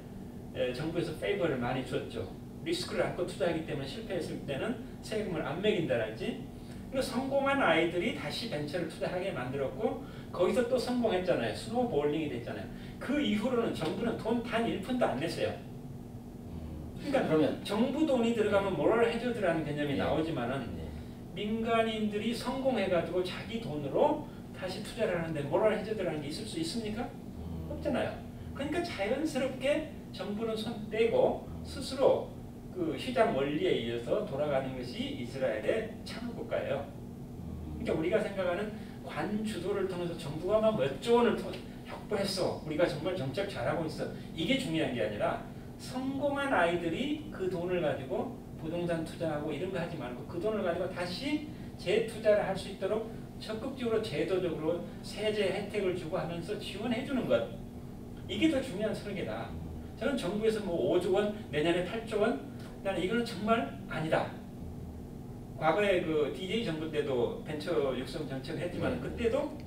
B: 정부에서 페이버를 많이 줬죠. 리스크를 안고 투자하기 때문에 실패했을 때는 세금을 안 매긴다랄지 그리고 성공한 아이들이 다시 벤처를 투자하게 만들었고 거기서 또 성공했잖아요. 스노우볼링이 됐잖아요. 그 이후로는 정부는 돈 단 1푼도 안 냈어요. 그러니까
A: 그러면
B: 정부 돈이 들어가면 모럴 해저드라는 개념이 나오지만은 민간인들이 성공해가지고 자기 돈으로 다시 투자를 하는데 모럴 해저드라는 게 있을 수 있습니까? 없잖아요. 그러니까 자연스럽게 정부는 손 떼고 스스로 그 시장 원리에 의해서 돌아가는 것이 이스라엘의 창업국가예요. 그러니까 우리가 생각하는 관 주도를 통해서 정부가 막 몇 조 원을 확보했어. 우리가 정말 정책 잘하고 있어. 이게 중요한 게 아니라 성공한 아이들이 그 돈을 가지고 부동산 투자하고 이런 거 하지 말고 그 돈을 가지고 다시 재투자를 할 수 있도록 적극적으로 제도적으로 세제 혜택을 주고 하면서 지원해 주는 것. 이게 더 중요한 설계다. 저는 정부에서 뭐 5조 원, 내년에 8조 원, 나는 이거는 정말 아니다. 과거에 그 DJ 정부 때도 벤처 육성 정책을 했지만 그때도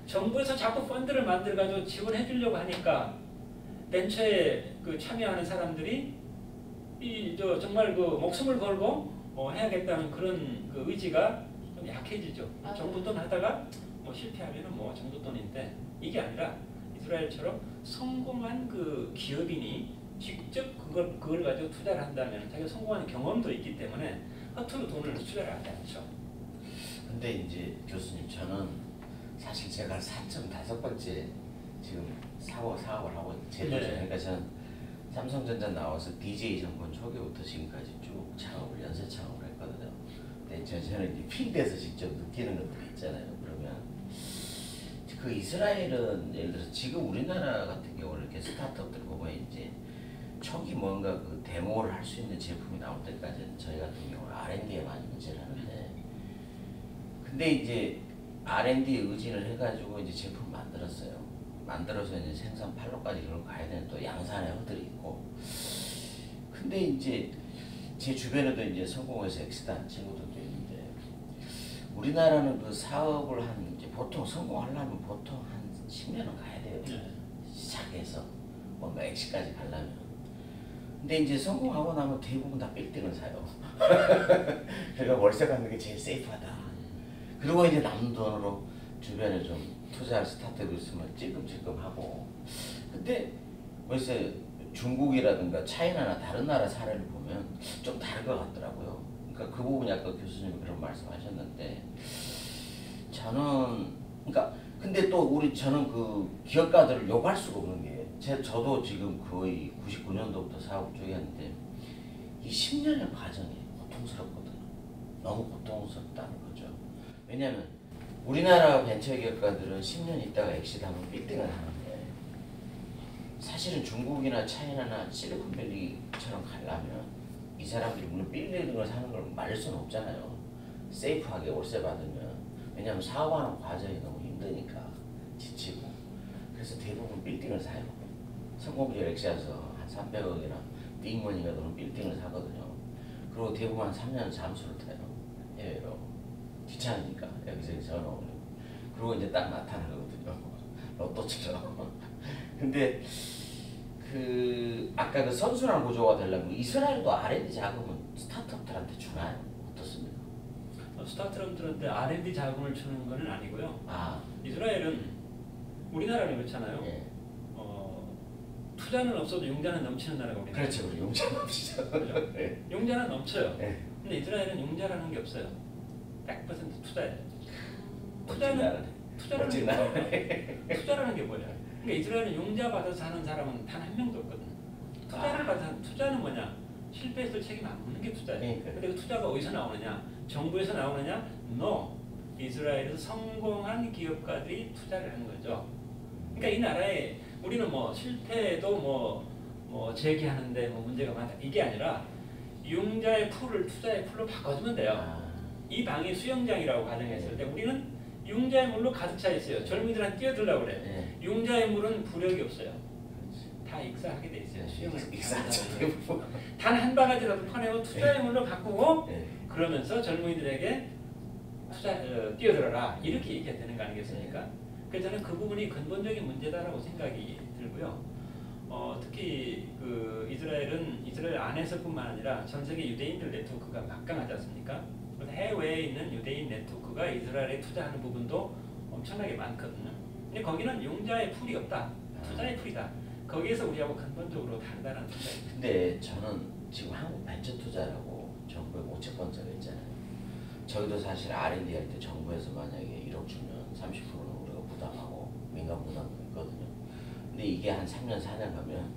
B: 정부에서 자꾸 펀드를 만들어가지고 지원해 주려고 하니까 벤처에 그 참여하는 사람들이 정말 그 목숨을 걸고 해야겠다는 그런 그 의지가 좀 약해지죠. 정부 돈 하다가 뭐 실패하면은 뭐 정부 돈인데 이게 아니라 이스라엘처럼 성공한 그 기업인이 직접 그걸 가지고 투자를 한다면 자기가 성공하는 경험도 있기 때문에 허투루 돈을 투자를 하지 않죠.
A: 근데 이제 교수님 저는 사실 제가 4.5번째 지금 사업을 하고 제도죠.
B: 네.
A: 그러니까 저는 삼성전자 나와서 DJ 정권 초기부터 지금까지 쭉 창업을 연쇄 창업을 했거든요. 근데 저는 이제 필드에서 직접 느끼는 것들이 있잖아요. 그러면 그 이스라엘은 예를 들어서 지금 우리나라 같은 경우는 이렇게 스타트업들 보면 이제 초기 뭔가 그 데모를 할 수 있는 제품이 나올 때까지는 저희 같은 경우는 R&D에 많이 의지를 하는데, 근데 이제 R&D에 의지를 해가지고 이제 제품 만들었어요. 만들어서 이제 생산 판로까지 이걸 가야 되는 또 양산의 허들이 있고, 근데 이제 제 주변에도 이제 성공해서 엑스트한 친구들도 있는데, 우리나라는 그 사업을 한 이제 보통 성공하려면 보통 한 10년은 가야 돼요.
B: 네.
A: 시작해서 뭔가 엑시까지 가려면. 근데 이제 성공하고 나면 대부분 다 빌딩을 사요. 그러니까 월세 받는 게 제일 세이프하다. 그리고 이제 남는 돈으로 주변에 좀 투자할 스타트업이 있으면 찔끔찔끔하고. 근데 월세 중국이라든가 차이나나 다른 나라 사례를 보면 좀 다른 것 같더라고요. 그러니까 그 부분이 아까 교수님이 그런 말씀하셨는데, 저는 그러니까 근데 또 저는 그 기업가들을 욕할 수가 없는 게, 저도 지금 거의 99년도부터 사업 쭉 했는데 이 10년의 과정이 고통스럽거든요. 너무 고통스럽다는 거죠. 왜냐하면 우리나라 벤처기업가들은 10년 있다가 엑시트하면 빌딩을 하는데, 사실은 중국이나 차이나나 실리콘밸리처럼 가려면 이 사람들이 물론 빌딩을 사는 걸 말릴 수는 없잖아요. 세이프하게 월세 받으면. 왜냐하면 사업하는 과정이 너무 힘드니까 지치고. 그래서 대부분 빌딩을 사요. 성공률 엑시에서 한 300억이나 빅머니가 도는 빌딩을 사거든요. 그리고 대부분 한 3년 잠수를 타요. 해외로. 귀찮으니까 여기서 전화 오고. 그리고 이제 딱 나타나거든요. 로또처럼. 근데 그 아까 그 선순환 구조가 되려면 이스라엘도 R&D 자금은 스타트업들한테 주나요? 어떻습니까?
B: 스타트업들한테 R&D 자금을 주는 건 아니고요.
A: 아,
B: 이스라엘은 우리나라는 그렇잖아요.
A: 예.
B: 투자는 없어도 용자는 넘치는 나라가 우리나라.
A: 그렇죠. 우리 용자 없이죠.
B: 그죠?
A: 네.
B: 용자는 넘쳐요.
A: 네.
B: 근데 이스라엘은 용자라는 게 없어요. 100% 투자예요.
A: 멋진 나라네.
B: 투자라는 게
A: 멋진
B: 뭐예요?
A: 나라네.
B: 투자라는 게 뭐냐? 그러니까 이스라엘은 용자 받아서 사는 사람은 단 한 명도 없거든. 투자는 뭐냐? 실패했을 책임 안 묻는 게 투자예요.
A: 그러니까요.
B: 근데 그 투자가 어디서 나오느냐? 정부에서 나오느냐? No. 이스라엘에서 성공한 기업가들이 투자를 하는 거죠. 그러니까 이 나라에 우리는 뭐 실패도 뭐 제기하는데 뭐 문제가 많다 이게 아니라 융자의 풀을 투자의 풀로 바꿔주면 돼요.
A: 아,
B: 이 방이 수영장이라고 가정했을 때 우리는 융자의 물로 가득 차 있어요. 젊은이들한테 뛰어들려고 그래.
A: 네.
B: 융자의 물은 부력이 없어요. 다 익사하게 돼 있어요. 수영을
A: 익사하죠.
B: 단 한 바가지라도 퍼내고 투자의 물로 바꾸고
A: 네.
B: 그러면서 젊은이들에게 뛰어들어라 이렇게 얘기해야 되는 거 아니겠습니까? 그래서 저는 그 부분이 근본적인 문제다라고 생각이 들고요. 특히 그 이스라엘 안에서뿐만 아니라 전 세계 유대인들 네트워크가 막강하지 않습니까? 그래서 해외에 있는 유대인 네트워크가 이스라엘에 투자하는 부분도 엄청나게 많거든요. 근데 거기는 용자의 풀이 없다. 투자의 풀이다. 거기에서 우리하고 근본적으로 다르다는 생각이 듭니다.
A: 근데 저는 지금 한국 벤처 투자라고 정부에 모채권자가 있잖아요. 저희도 사실 R&D 할 때 정부에서 만약에 1억 주면 30%는 우리가 부담하고 민간 부담도 있거든요. 근데 이게 한 3년 4년 가면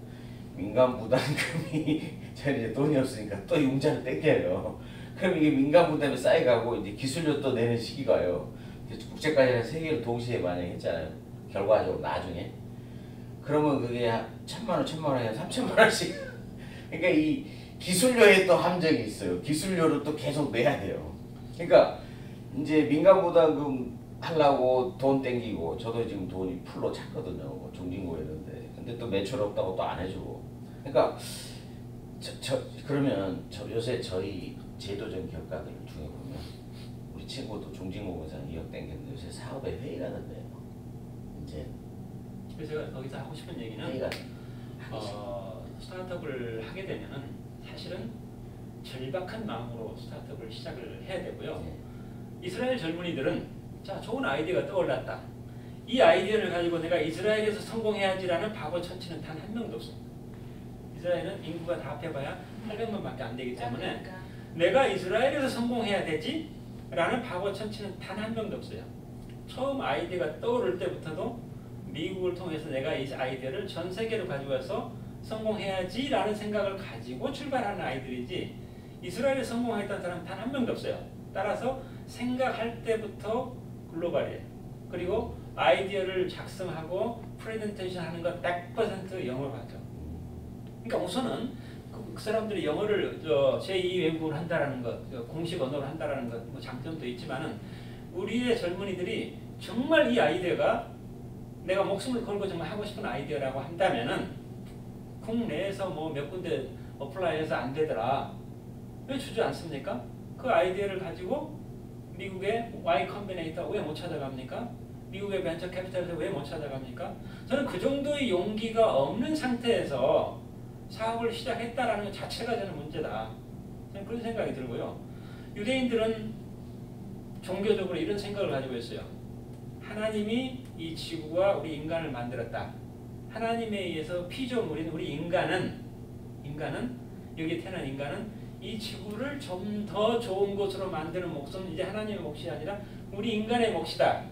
A: 민간 부담금이 저는 이제 돈이 없으니까 또 융자를 땡겨요. 그럼 이게 민간 부담이 쌓여가고 이제 기술료 또 내는 시기가 와요. 국제까지는 3개를 동시에 만약에 했잖아요. 결과적으로 나중에. 그러면 그게 1,000만 원, 1,000만 원에 3,000만 원씩. 그러니까 이 기술료에 또 함정이 있어요. 기술료를 또 계속 내야 돼요. 그러니까 이제 민간 부담금 하려고 돈 땡기고, 저도 지금 돈이 풀로 찼거든요. 종진고에 있는데. 근데 또 매출 없다고 또 안 해주고. 그러니까 그러면 요새 저희 제도적 기업가들 중에 보면 우리 친구도 종진고 회사 2억 땡겼는데 요새 사업에 회의가 된대요. 이제
B: 그래서 제가 거기서 하고 싶은 얘기는
A: 회의가
B: 스타트업을 하게 되면은 사실은 절박한 마음으로 스타트업을 시작을 해야 되고요. 이스라엘 젊은이들은 자 좋은 아이디어가 떠올랐다. 이 아이디어를 가지고 내가 이스라엘에서 성공해야지라는 바보 천치는 단 한 명도 없습니다. 이스라엘은 인구가 다 합해봐야 800만밖에 안 되기 때문에 내가 이스라엘에서 성공해야 되지? 라는 바보 천치는 단 한 명도 없어요. 처음 아이디어가 떠오를 때부터도 미국을 통해서 내가 이 아이디어를 전 세계로 가져와서 성공해야지 라는 생각을 가지고 출발하는 아이들이지 이스라엘에 성공했다는 사람은 단 한 명도 없어요. 따라서 생각할 때부터 글로벌이에요. 그리고 아이디어를 작성하고 프레젠테이션 하는 거 100% 영어로 하죠. 그러니까 우선은 그 사람들이 영어를 제2 외국어를 한다라는 것, 공식 언어를 한다라는 것, 뭐 장점도 있지만은 우리의 젊은이들이 정말 이 아이디어가 내가 목숨을 걸고 정말 하고 싶은 아이디어라고 한다면은 국내에서 뭐 몇 군데 어플라이해서 안 되더라. 왜 주지 않습니까? 그 아이디어를 가지고 미국의 Y 컴비네이터 왜 못 찾아갑니까? 미국의 벤처 캐피탈에서 왜 못 찾아갑니까? 저는 그 정도의 용기가 없는 상태에서 사업을 시작했다라는 것 자체가 저는 문제다. 저는 그런 생각이 들고요. 유대인들은 종교적으로 이런 생각을 가지고 있어요. 하나님이 이 지구와 우리 인간을 만들었다. 하나님에 의해서 피조물인 우리 인간은 여기 태어난 인간은 이 지구를 좀 더 좋은 곳으로 만드는 몫은 이제 하나님의 몫이 아니라 우리 인간의 몫이다.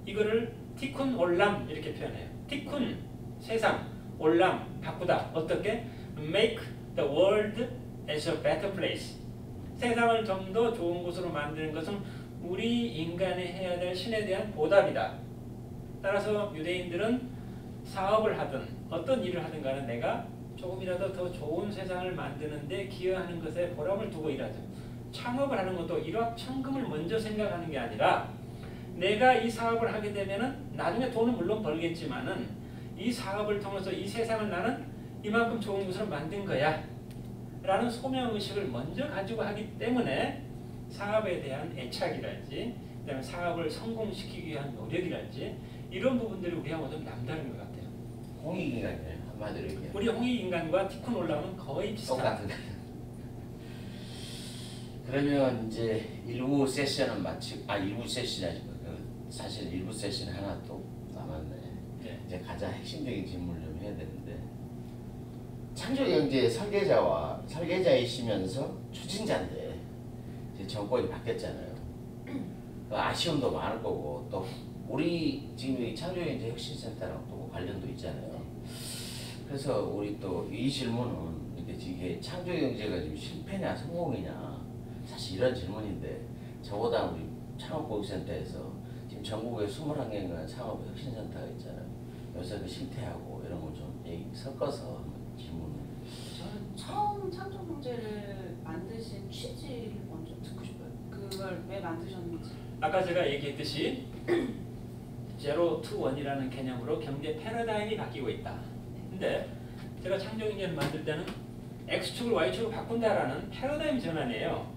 B: 이거를 티쿤 올람 이렇게 표현해요. 티쿤 세상, 올람 바꾸다. 어떻게? Make the world as a better place. 세상을 좀 더 좋은 곳으로 만드는 것은 우리 인간이 해야 될 신에 대한 보답이다. 따라서 유대인들은 사업을 하든 어떤 일을 하든 간에 내가 조금이라도 더 좋은 세상을 만드는 데 기여하는 것에 보람을 두고 일하죠. 창업을 하는 것도 일확천금을 먼저 생각하는 게 아니라 내가 이 사업을 하게 되면은 나중에 돈은 물론 벌겠지만은 이 사업을 통해서 이 세상을 나는 이만큼 좋은 것을 만든 거야 라는 소명의식을 먼저 가지고 하기 때문에 사업에 대한 애착이랄지 그다음에 사업을 성공시키기 위한 노력이랄지 이런 부분들이 우리하고 좀 남다른 것 같아요.
A: 홍익인간이에요. 한마디로 얘기하면.
B: 우리 홍익인간과 티콘 올라오는 거의 비슷한.
A: 똑같은. 그러면 이제 일부 세션은 일부 세션이 아니고 사실 일부 세션 하나 또 남았네.
B: 네.
A: 이제 가장 핵심적인 질문을 좀 해야 되는데 창조경제 설계자이시면서 추진자인데 이제 정권이 바뀌었잖아요. 아쉬움도 많을 거고 또 우리 지금 이 창조경제 혁신센터랑 또 관련도 있잖아요. 그래서 우리 또 이 질문은 이게 창조경제가 지금 실패냐 성공이냐 사실 이런 질문인데 저보다 우리 창업보육센터에서 지금 전국에 21개가 창업혁신센터가 있잖아요. 요새 그 실태하고 이런 거 좀 섞어서 한번 질문을.
C: 저는 처음 창조경제를 만드신 취지를 먼저 듣고 싶어요. 그걸 왜 만드셨는지.
B: 아까 제가 얘기했듯이 제로 투 원이라는 개념으로 경제 패러다임이 바뀌고 있다. 근데 제가 창조경제를 만들 때는 X축을 Y축으로 바꾼다라는 패러다임 전환이에요.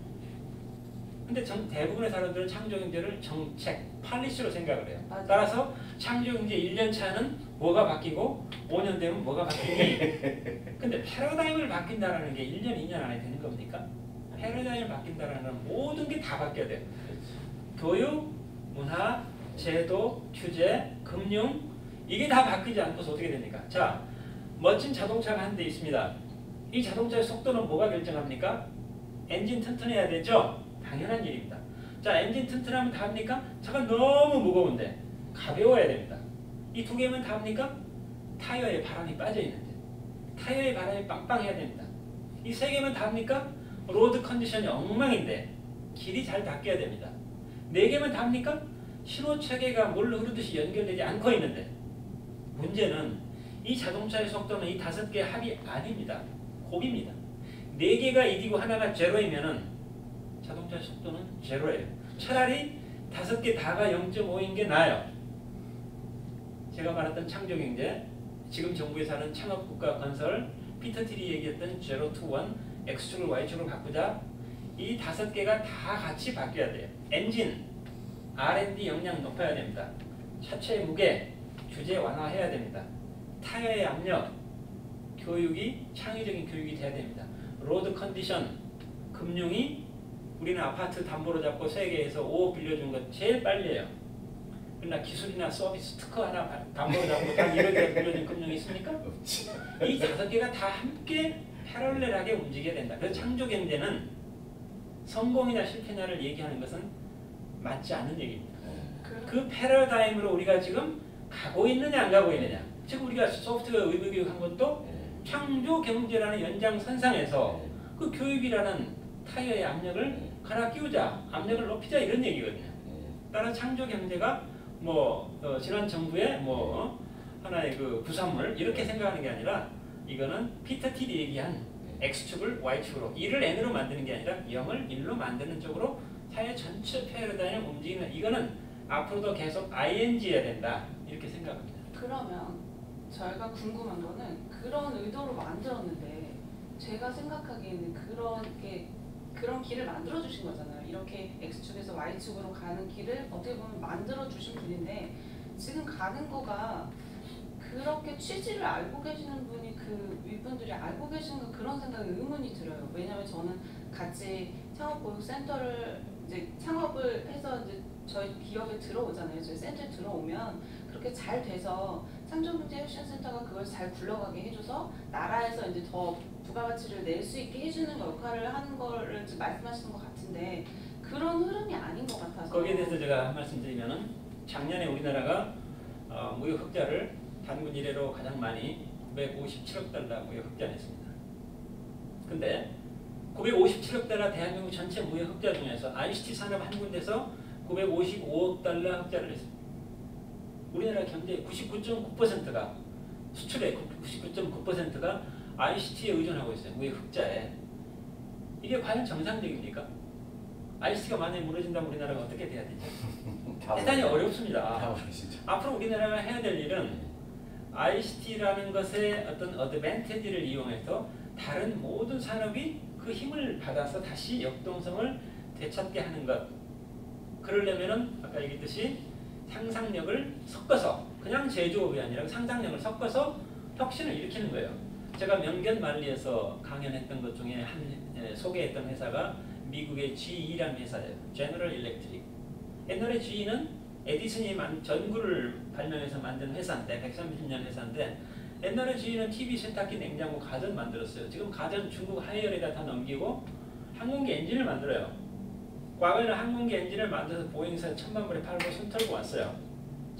B: 근데 대부분의 사람들은 창조경제를 정책, 팔리시로 생각을 해요.
C: 맞아요.
B: 따라서 창조경제 1년 차는 뭐가 바뀌고 5년 되면 뭐가 바뀌니? 근데 패러다임을 바뀐다는 게 1년, 2년 안에 되는 겁니까? 패러다임을 바뀐다는 건 모든 게 다 바뀌어야 돼요. 교육, 문화, 제도, 규제, 금융 이게 다 바뀌지 않고서 어떻게 됩니까? 자, 멋진 자동차가 한 대 있습니다. 이 자동차의 속도는 뭐가 결정합니까? 엔진 튼튼해야 되죠? 당연한 일입니다. 자, 엔진 튼튼하면 다 합니까? 차가 너무 무거운데 가벼워야 됩니다. 이 두 개면 다 합니까? 타이어에 바람이 빠져 있는데 타이어에 바람이 빵빵해야 됩니다. 이 세 개면 다 합니까? 로드 컨디션이 엉망인데 길이 잘 닦여야 됩니다. 네 개면 다 합니까? 신호 체계가 물로 흐르듯이 연결되지 않고 있는데 문제는 이 자동차의 속도는 이 5개 합이 아닙니다. 곱입니다. 4개가 1이고 하나가 제로이면은 자동차의 속도는 제로예요. 차라리 5개 다가 0.5인 게 나아요. 제가 말했던 창조경제, 지금 정부에서 하는 창업국가 건설, 피터 틸이 얘기했던 제로 투 원, X축을 Y축으로 바꾸자. 이 5개가 다 같이 바뀌어야 돼요. 엔진, R&D 역량 높아야 됩니다. 차체의 무게, 규제 완화해야 됩니다. 타이어의 압력, 교육이 창의적인 교육이 돼야 됩니다. 로드 컨디션, 금융이 우리는 아파트 담보로 잡고 세계에서 5억 빌려준 것 제일 빨리 해요. 그러나 기술이나 서비스 특허 하나 담보로 잡고 단 1억에 빌려준 금융이 있습니까? 이 5개가 다 함께 패럴렐하게 움직여야 된다. 그래서 창조경제는 성공이냐 실패냐를 얘기하는 것은 맞지 않는 얘기입니다.
C: 그,
B: 그 패러다임으로 우리가 지금 가고 있느냐 안 가고 있느냐. 지금 우리가 소프트웨어 의무 교육한 것도 창조 경제라는 연장선상에서 그 교육이라는 타이어의 압력을 갈아 끼우자, 압력을 높이자 이런 얘기거든요. 따라 창조 경제가 뭐 지난 정부의 뭐 하나의 그 부산물 이렇게 생각하는 게 아니라 이거는 피터 틸이 얘기한 X축을 Y축으로 1을 N으로 만드는 게 아니라 0을 1로 만드는 쪽으로 사회 전체 패러다임을 움직이는 이거는 앞으로도 계속 ING해야 된다 이렇게 생각합니다.
C: 그러면 저희가 궁금한 거는 그런 의도로 만들었는데 제가 생각하기에는 그런 길을 만들어 주신 거잖아요. 이렇게 X축에서 Y축으로 가는 길을 어떻게 보면 만들어 주신 길인데 지금 가는 거가 그렇게 취지를 알고 계시는 분이 그 윗분들이 알고 계시는 그런 생각에 의문이 들어요. 왜냐하면 저는 같이 창업보육센터를 이제 창업을 해서 이제 저희 기업에 들어오잖아요. 저희 센터에 들어오면 그렇게 잘 돼서 창조경제혁신센터가 그걸 잘 굴러가게 해줘서 나라에서 이제 더 부가가치를 낼 수 있게 해주는 역할을 하는 거를 지금 말씀하시는 것 같은데 그런 흐름이 아닌 것 같아서
B: 거기에 대해서 제가 한 말씀 드리면은 작년에 우리나라가 무역 흑자를 단군 이래로 가장 많이 957억 달러 무역 흑자냈습니다. 근데 957억 달러 대한민국 전체 무역 흑자 중에서 ICT 산업 한 군데서 955억 달러 흑자를 했습니다. 우리나라 경제의 99.9%가 수출의 99.9%가 ICT에 의존하고 있어요. 무역 흑자에. 이게 과연 정상적입니까? ICT가 만약에 무너진다면 우리나라가 어떻게 돼야 되죠? 대단히 어렵습니다. 앞으로 우리나라가 해야 될 일은 ICT라는 것의 어떤 어드밴티지를 이용해서 다른 모든 산업이 그 힘을 받아서 다시 역동성을 되찾게 하는 것. 그러려면은 아까 얘기했듯이 상상력을 섞어서 그냥 제조업이 아니라 상상력을 섞어서 혁신을 일으키는 거예요. 제가 명견만리에서 강연했던 것 중에 소개했던 회사가 미국의 GE라는 회사예요. 제너럴 일렉트릭. 옛날에 GE는 에디슨이 전구를 발명해서 만든 회사인데 130년 회사인데 옛날에 GE는 TV, 세탁기, 냉장고, 가전 만들었어요. 지금 가전 중국 하이얼에다 다 넘기고 항공기 엔진을 만들어요. 과거에는 항공기 엔진을 만들어서 보잉사에 1000만 불에 팔고 손 털고 왔어요.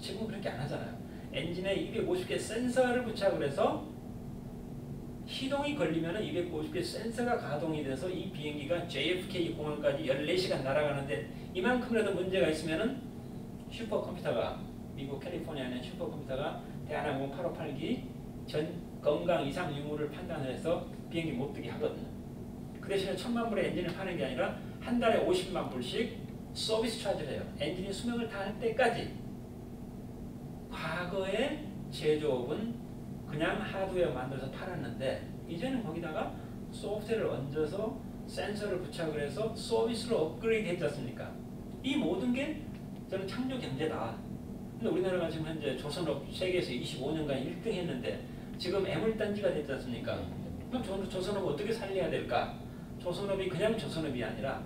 B: 지금 그렇게 안 하잖아요. 엔진에 250개 센서를 부착을 해서 시동이 걸리면 250개 센서가 가동이 돼서 이 비행기가 JFK 공항까지 14시간 날아가는데 이만큼이라도 문제가 있으면 슈퍼컴퓨터가 미국 캘리포니아에 슈퍼컴퓨터가 대한항공 858기 전 건강 이상 유무를 판단을 해서 비행기 못 뜨게 하거든요. 그 대신에 1000만 불의 엔진을 파는 게 아니라 한 달에 50만 불씩 서비스 차지를 해요. 엔진이 수명을 다할 때까지. 과거의 제조업은 그냥 하드웨어 만들어서 팔았는데 이제는 거기다가 소프트웨어를 얹어서 센서를 부착을 해서 서비스로 업그레이드 했지 않습니까? 이 모든 게 저는 창조 경제다. 근데 우리나라가 지금 현재 조선업 세계에서 25년간 1등 했는데 지금 애물단지가 됐지 않습니까? 그럼 조선업 어떻게 살려야 될까? 조선업이 그냥 조선업이 아니라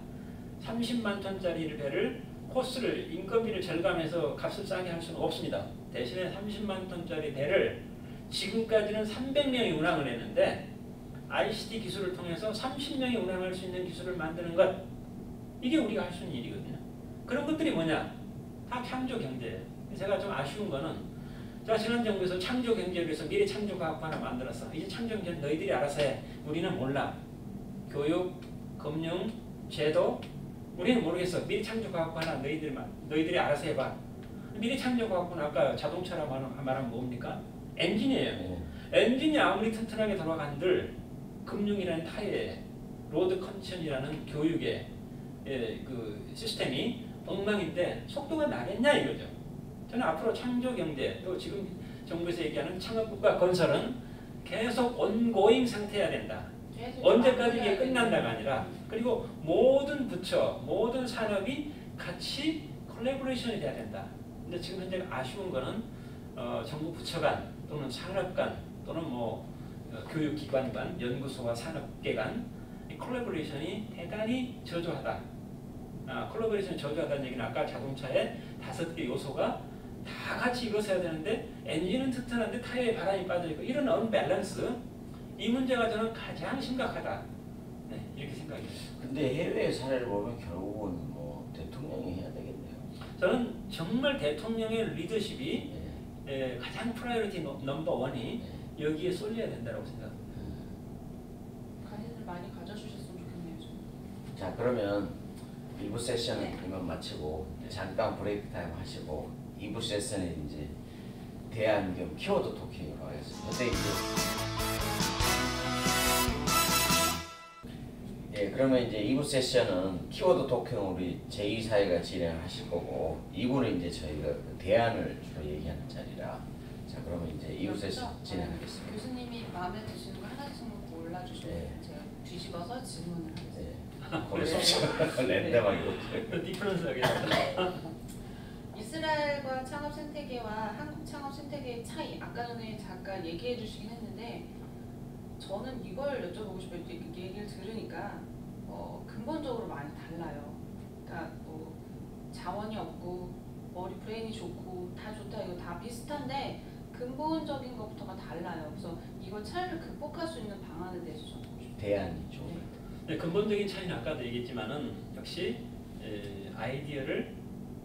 B: 30만 톤짜리 배를 코스를 인건비를 절감해서 값을 싸게 할 수는 없습니다. 대신에 30만 톤짜리 배를 지금까지는 300명이 운항을 했는데 ICT 기술을 통해서 30명이 운항할 수 있는 기술을 만드는 것 이게 우리가 할 수 있는 일이거든요. 그런 것들이 뭐냐? 다 창조 경제예요. 제가 좀 아쉬운 거는 제가 지난 정부에서 창조 경제를 위해서 미래 창조 과학부 하나 만들었어. 이제 창조 경제는 너희들이 알아서 해. 우리는 몰라. 교육, 금융, 제도 우리는 모르겠어. 미래 창조 과학부 하나 너희들이 알아서 해봐. 미래 창조 과학부는 아까 자동차라고 말하면 뭡니까? 엔진이에요. 엔진이 아무리 튼튼하게 돌아간들 금융이라는 타이에 로드 컨디션이라는 교육의 그 시스템이 엉망인데 속도가 나겠냐 이거죠. 저는 앞으로 창조 경제 또 지금 정부에서 얘기하는 창업국가 건설은 계속 온고잉 상태여야 된다. 언제까지 이게 끝난다가 아니라 그리고 모든 부처, 모든 산업이 같이 콜래보레이션이 돼야 된다. 근데 지금 현재 아쉬운 거는 정부 부처 간 또는 산업 간 또는 교육기관 간 연구소와 산업계 간 이 콜래보레이션이 대단히 저조하다. 콜래보레이션이 저조하다는 얘기는 아까 자동차의 5개 요소가 다 같이 이루어져야 되는데 엔진은 튼튼한데 타이어에 바람이 빠져있고 이런 언밸런스 이 문제가 저는 가장 심각하다. 네, 이렇게 생각해요.
A: 근데 해외 사례를 보면 결국은 뭐 대통령이 해야 되겠네요.
B: 저는 정말 대통령의 리더십이
A: 예.
B: 가장 프라이어리티 넘버 원이
A: 예.
B: 여기에 쏠려야 된다고 생각합니다.
C: 관심을 많이 가져주셨으면 좋겠네요. 저는.
A: 자 그러면 1부 세션은
C: 네.
A: 이만 마치고
B: 네.
A: 잠깐 브레이크 타임 하시고 2부 세션은 이제 대안 겸 키워드 토킹으로 하겠습니다. 근데 예, 그러면 이제 2부 세션은 키워드 토킹 우리 제2사회가 진행하실 거고 2부는 이제 저희가 그 대안을 주로 얘기하는 자리라 자 그러면 이제 2부 세션 진행하겠습니다.
C: 교수님이 마음에 드시는 거 하나씩 골라주시면
A: 네.
C: 제가 뒤집어서 질문을 하겠습니다.
A: 네. 고르십시오. 랜덤하게.
B: 디퍼런스하게.
C: 이스라엘과 창업 생태계와 한국 창업 생태계의 차이 아까 전에 잠깐 얘기해 주시긴 했는데 저는 이걸 여쭤보고 싶어요. 이렇게 얘기를 들으니까 근본적으로 많이 달라요. 그러니까 뭐 자원이 없고 머리 브레인이 좋고 다 좋다 이거 다 비슷한데 근본적인 것부터가 달라요. 그래서 이걸 차이를 극복할 수 있는 방안에 대해서 좀 보고 싶어요.
A: 대안이죠.
B: 네, 근본적인 차이는 아까도 얘기했지만은 역시 아이디어를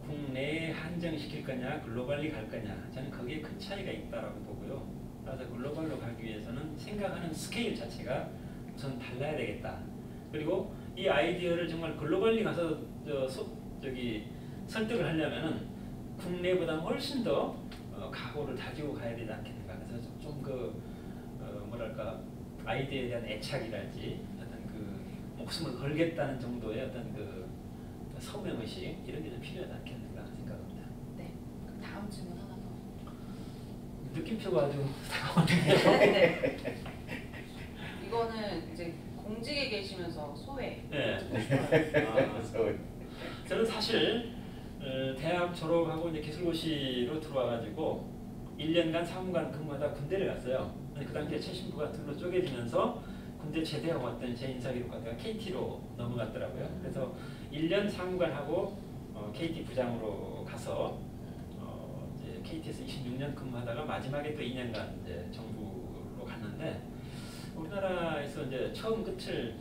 B: 국내에 한정시킬 거냐 글로벌리 갈 거냐 저는 거기에 큰 차이가 있다라고 보고요. 따라서 글로벌로 가기 위해서는 생각하는 스케일 자체가 우선 달라야 되겠다. 그리고 이 아이디어를 정말 글로벌리 가서 설득을 하려면은 국내보다 훨씬 더 각오를 다지고 가야 되지 않겠는가. 그래서 좀 뭐랄까 아이디어에 대한 애착이랄지 어떤 그 목숨을 걸겠다는 정도의 어떤 그 서명 의식 이런 게 좀 필요하지 않겠는가 생각합니다.
C: 네. 그럼 다음 질문 하나 더.
B: 느낌표가 아주
C: 네. 이거는 이제 공직에 계시면서 소회
B: 네.
C: 듣고 싶어요.
B: 저는 사실 대학 졸업하고 이제 기술고시로 들어와가지고 1년간 사무관 근무하다 군대를 갔어요. 그 당시에 최신부가 둘로 쪼개지면서 군대 제대하고 왔던 제 인사기록 갖다가 KT로 넘어갔더라고요. 그래서 1년 사무관하고 KT 부장으로 가서 이제 KT에서 26년 근무하다가 마지막에 또 2년간 이제 정부로 갔는데 우리나라에서 이제 처음 끝을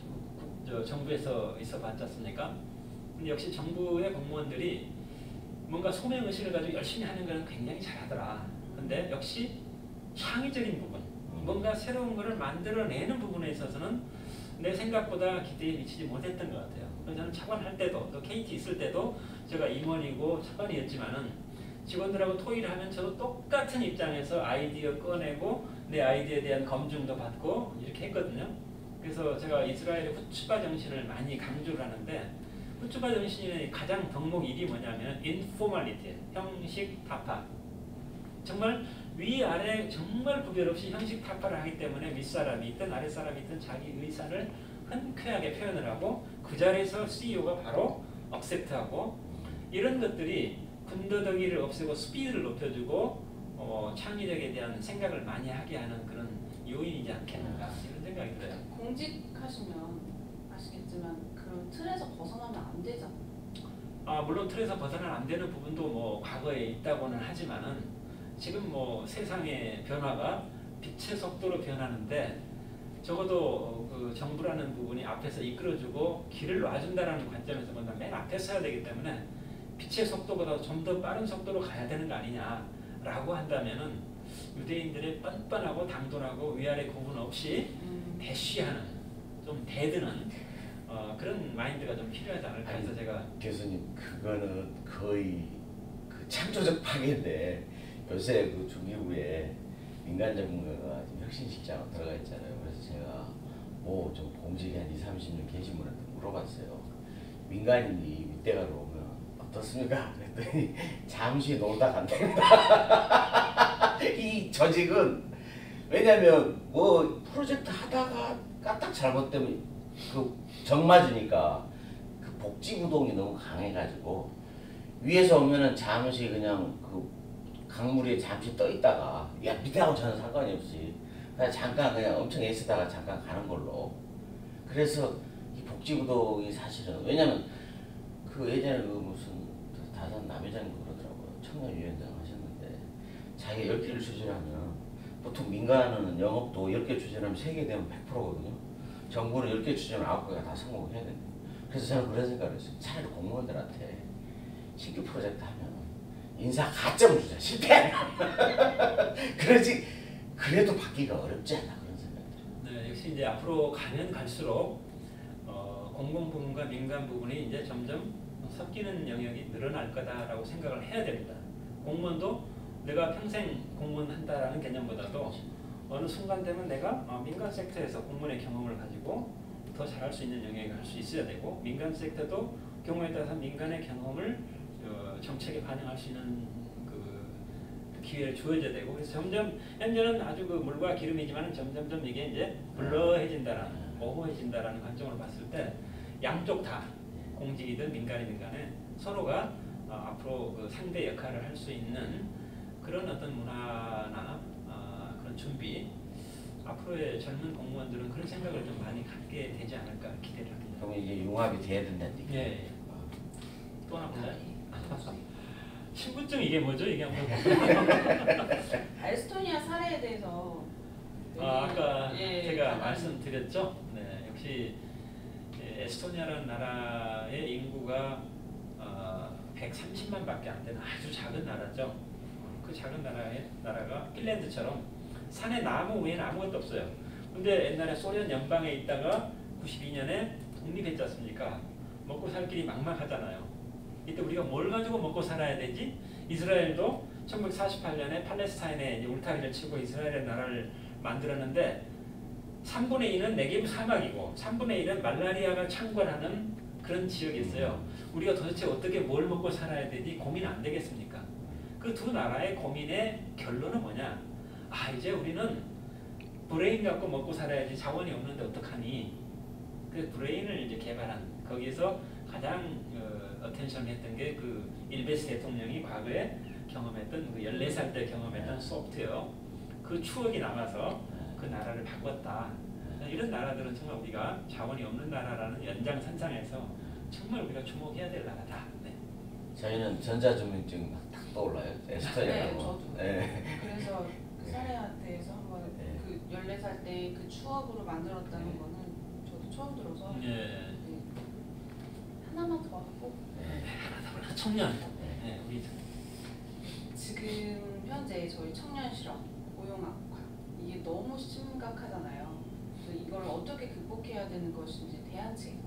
B: 정부에서 있어봤지 않습니까? 근데 역시 정부의 공무원들이 뭔가 소명 의식을 가지고 열심히 하는 건 굉장히 잘하더라. 근데 역시 창의적인 부분, 뭔가 새로운 것을 만들어내는 부분에 있어서는 내 생각보다 기대에 미치지 못했던 것 같아요. 그래서 저는 차관할 때도 또 KT 있을 때도 제가 임원이고 차관이었지만은 직원들하고 토의를 하면 저도 똑같은 입장에서 아이디어 꺼내고 내 아이디어에 대한 검증도 받고 이렇게 했거든요. 그래서 제가 이스라엘의 후츠바 정신을 많이 강조를 하는데 후츠바 정신의 가장 덕목 1이 뭐냐면 인포멀리티, 형식 타파. 정말 위아래 정말 구별 없이 형식 타파를 하기 때문에 윗사람이 있든 아랫사람이 있든 자기 의사를 흔쾌하게 표현을 하고 그 자리에서 CEO가 바로 억셉트하고 이런 것들이 군더더기를 없애고 스피드를 높여주고 창의력에 대한 생각을 많이 하게 하는 그런 요인이지 않겠는가 이런 생각이 들어요.
C: 공직하시면 아시겠지만 그런 틀에서 벗어나면 안 되잖아요.
B: 물론 틀에서 벗어나면 안 되는 부분도 뭐 과거에 있다고는 하지만은 지금 뭐 세상의 변화가 빛의 속도로 변하는데 적어도 그 정부라는 부분이 앞에서 이끌어주고 길을 놔준다는 관점에서 본다면 맨 앞에 서야 되기 때문에 빛의 속도보다 좀 더 빠른 속도로 가야 되는 거 아니냐라고 한다면은 유대인들의 뻔뻔하고 당돌하고 위아래 구분 없이 대쉬하는 좀 대드는 그런 마인드가 좀 필요하지 않을까 해서 제가
A: 교수님 그거는 거의 그 창조적 파괴인데 요새 그 중기부에 민간 전문가가 지금 혁신식장 들어가 있잖아요. 그래서 제가 뭐 좀 공직이 한 20-30년 계신 분한테 물어봤어요. 민간인이 윗대가로 오면 어떻습니까? 그랬더니 잠시 놀다 간답니다. 이 조직은 왜냐면 뭐 프로젝트 하다가 까딱 잘못되면 그 정맞으니까 그 복지구동이 너무 강해가지고 위에서 오면은 잠시 그냥 그 강물에 잠시 떠 있다가 야 밑에하고 전혀 상관이 없이 그냥 잠깐 그냥 엄청 애쓰다가 잠깐 가는 걸로. 그래서 이 복지구동이 사실은 왜냐면 그 예전에 그 무슨 다산 남회장님 그러더라고요. 청년위원장 하셨는데 자기가 10개를 추진하면 보통 민간은 영업도 10개 추진하면 3개 되면 100%거든요. 정부는 10개 추진을 9개가 다 성공해야 된다. 그래서 저는 그런 생각을 했어요. 차라리 공무원들한테 신규 프로젝트 하면 인사 가점을 주자. 실패하면. 그러지 그래도 받기가 어렵지 않나 그런 생각이 들어요.
B: 네, 역시 이제 앞으로 가면 갈수록 공공 부문과 민간 부분이 이제 점점 섞이는 영역이 늘어날 거다라고 생각을 해야 됩니다. 공무원도 내가 평생 공무원 한다라는 개념보다도 어느 순간 되면 내가 민간 섹터에서 공무원의 경험을 가지고 더 잘할 수 있는 영역을 할 수 있어야 되고 민간 섹터도 경우에 따라서 민간의 경험을 정책에 반영할 수 있는 그 기회를 주어져야 되고 그래서 점점 현재는 아주 그 물과 기름이지만 점점점 이게 이제 불러해진다라는 모호해진다라는 관점으로 봤을 때 양쪽 다 공직이든 민간이든 간에 서로가 앞으로 그 상대 역할을 할 수 있는 그런 어떤 문화나 그런 준비 앞으로의 젊은 공무원들은 그런 생각을 좀 많이 갖게 되지 않을까 기대를 합니다.
A: 그럼 이게 융합이 돼야 된다는 얘기예요.
B: 예. 또 하나 볼까요? 신분증 이게 뭐죠? 이게 한번
C: 에스토니아 사례에 대해서
B: 아까
C: 예,
B: 제가 말씀드렸죠. 네, 역시 에스토니아라는 나라의 인구가 130만밖에 안 되는 아주 작은 나라죠. 그 작은 나라가 핀란드처럼 산에 나무 외에는 아무것도 없어요. 근데 옛날에 소련 연방에 있다가 92년에 독립했지 않습니까? 먹고 살 길이 막막하잖아요. 이때 우리가 뭘 가지고 먹고 살아야 되지? 이스라엘도 1948년에 팔레스타인에 이제 울타리를 치고 이스라엘의 나라를 만들었는데 3분의 1은 네게브 사막이고 3분의 1은 말라리아가 창궐하는 그런 지역이 있어요. 우리가 도대체 어떻게 뭘 먹고 살아야 되지 고민 안 되겠습니까? 그 두 나라의 고민의 결론은 뭐냐? 아 이제 우리는 브레인 갖고 먹고 살아야지 자원이 없는데 어떡하니? 그 브레인을 이제 개발한 거기에서 가장 어텐션 했던 게 그 일베스 대통령이 과거에 경험했던 그 14살 때 경험했던 소프트웨어 그 추억이 남아서 그 나라를 바꿨다. 이런 나라들은 정말 우리가 자원이 없는 나라라는 연장선상에서 정말 우리가 주목해야 될 나라다. 네.
A: 저희는 전자주민증 딱 떠올라요. 에스토니아라고.
C: 네, 저도.
A: 네.
C: 그래서 그 사례한테서 한번
A: 네.
C: 그 14살 때 그 추억으로 만들었다는
A: 네.
C: 거는 저도 처음 들어서
B: 예.
C: 네. 하나만 더 하고
B: 청년. 네, 우리
C: 지금 현재 저희 청년 실업, 고용 악화 이게 너무 심각하잖아요. 그래서 이걸 어떻게 극복해야 되는 것인지 대안책이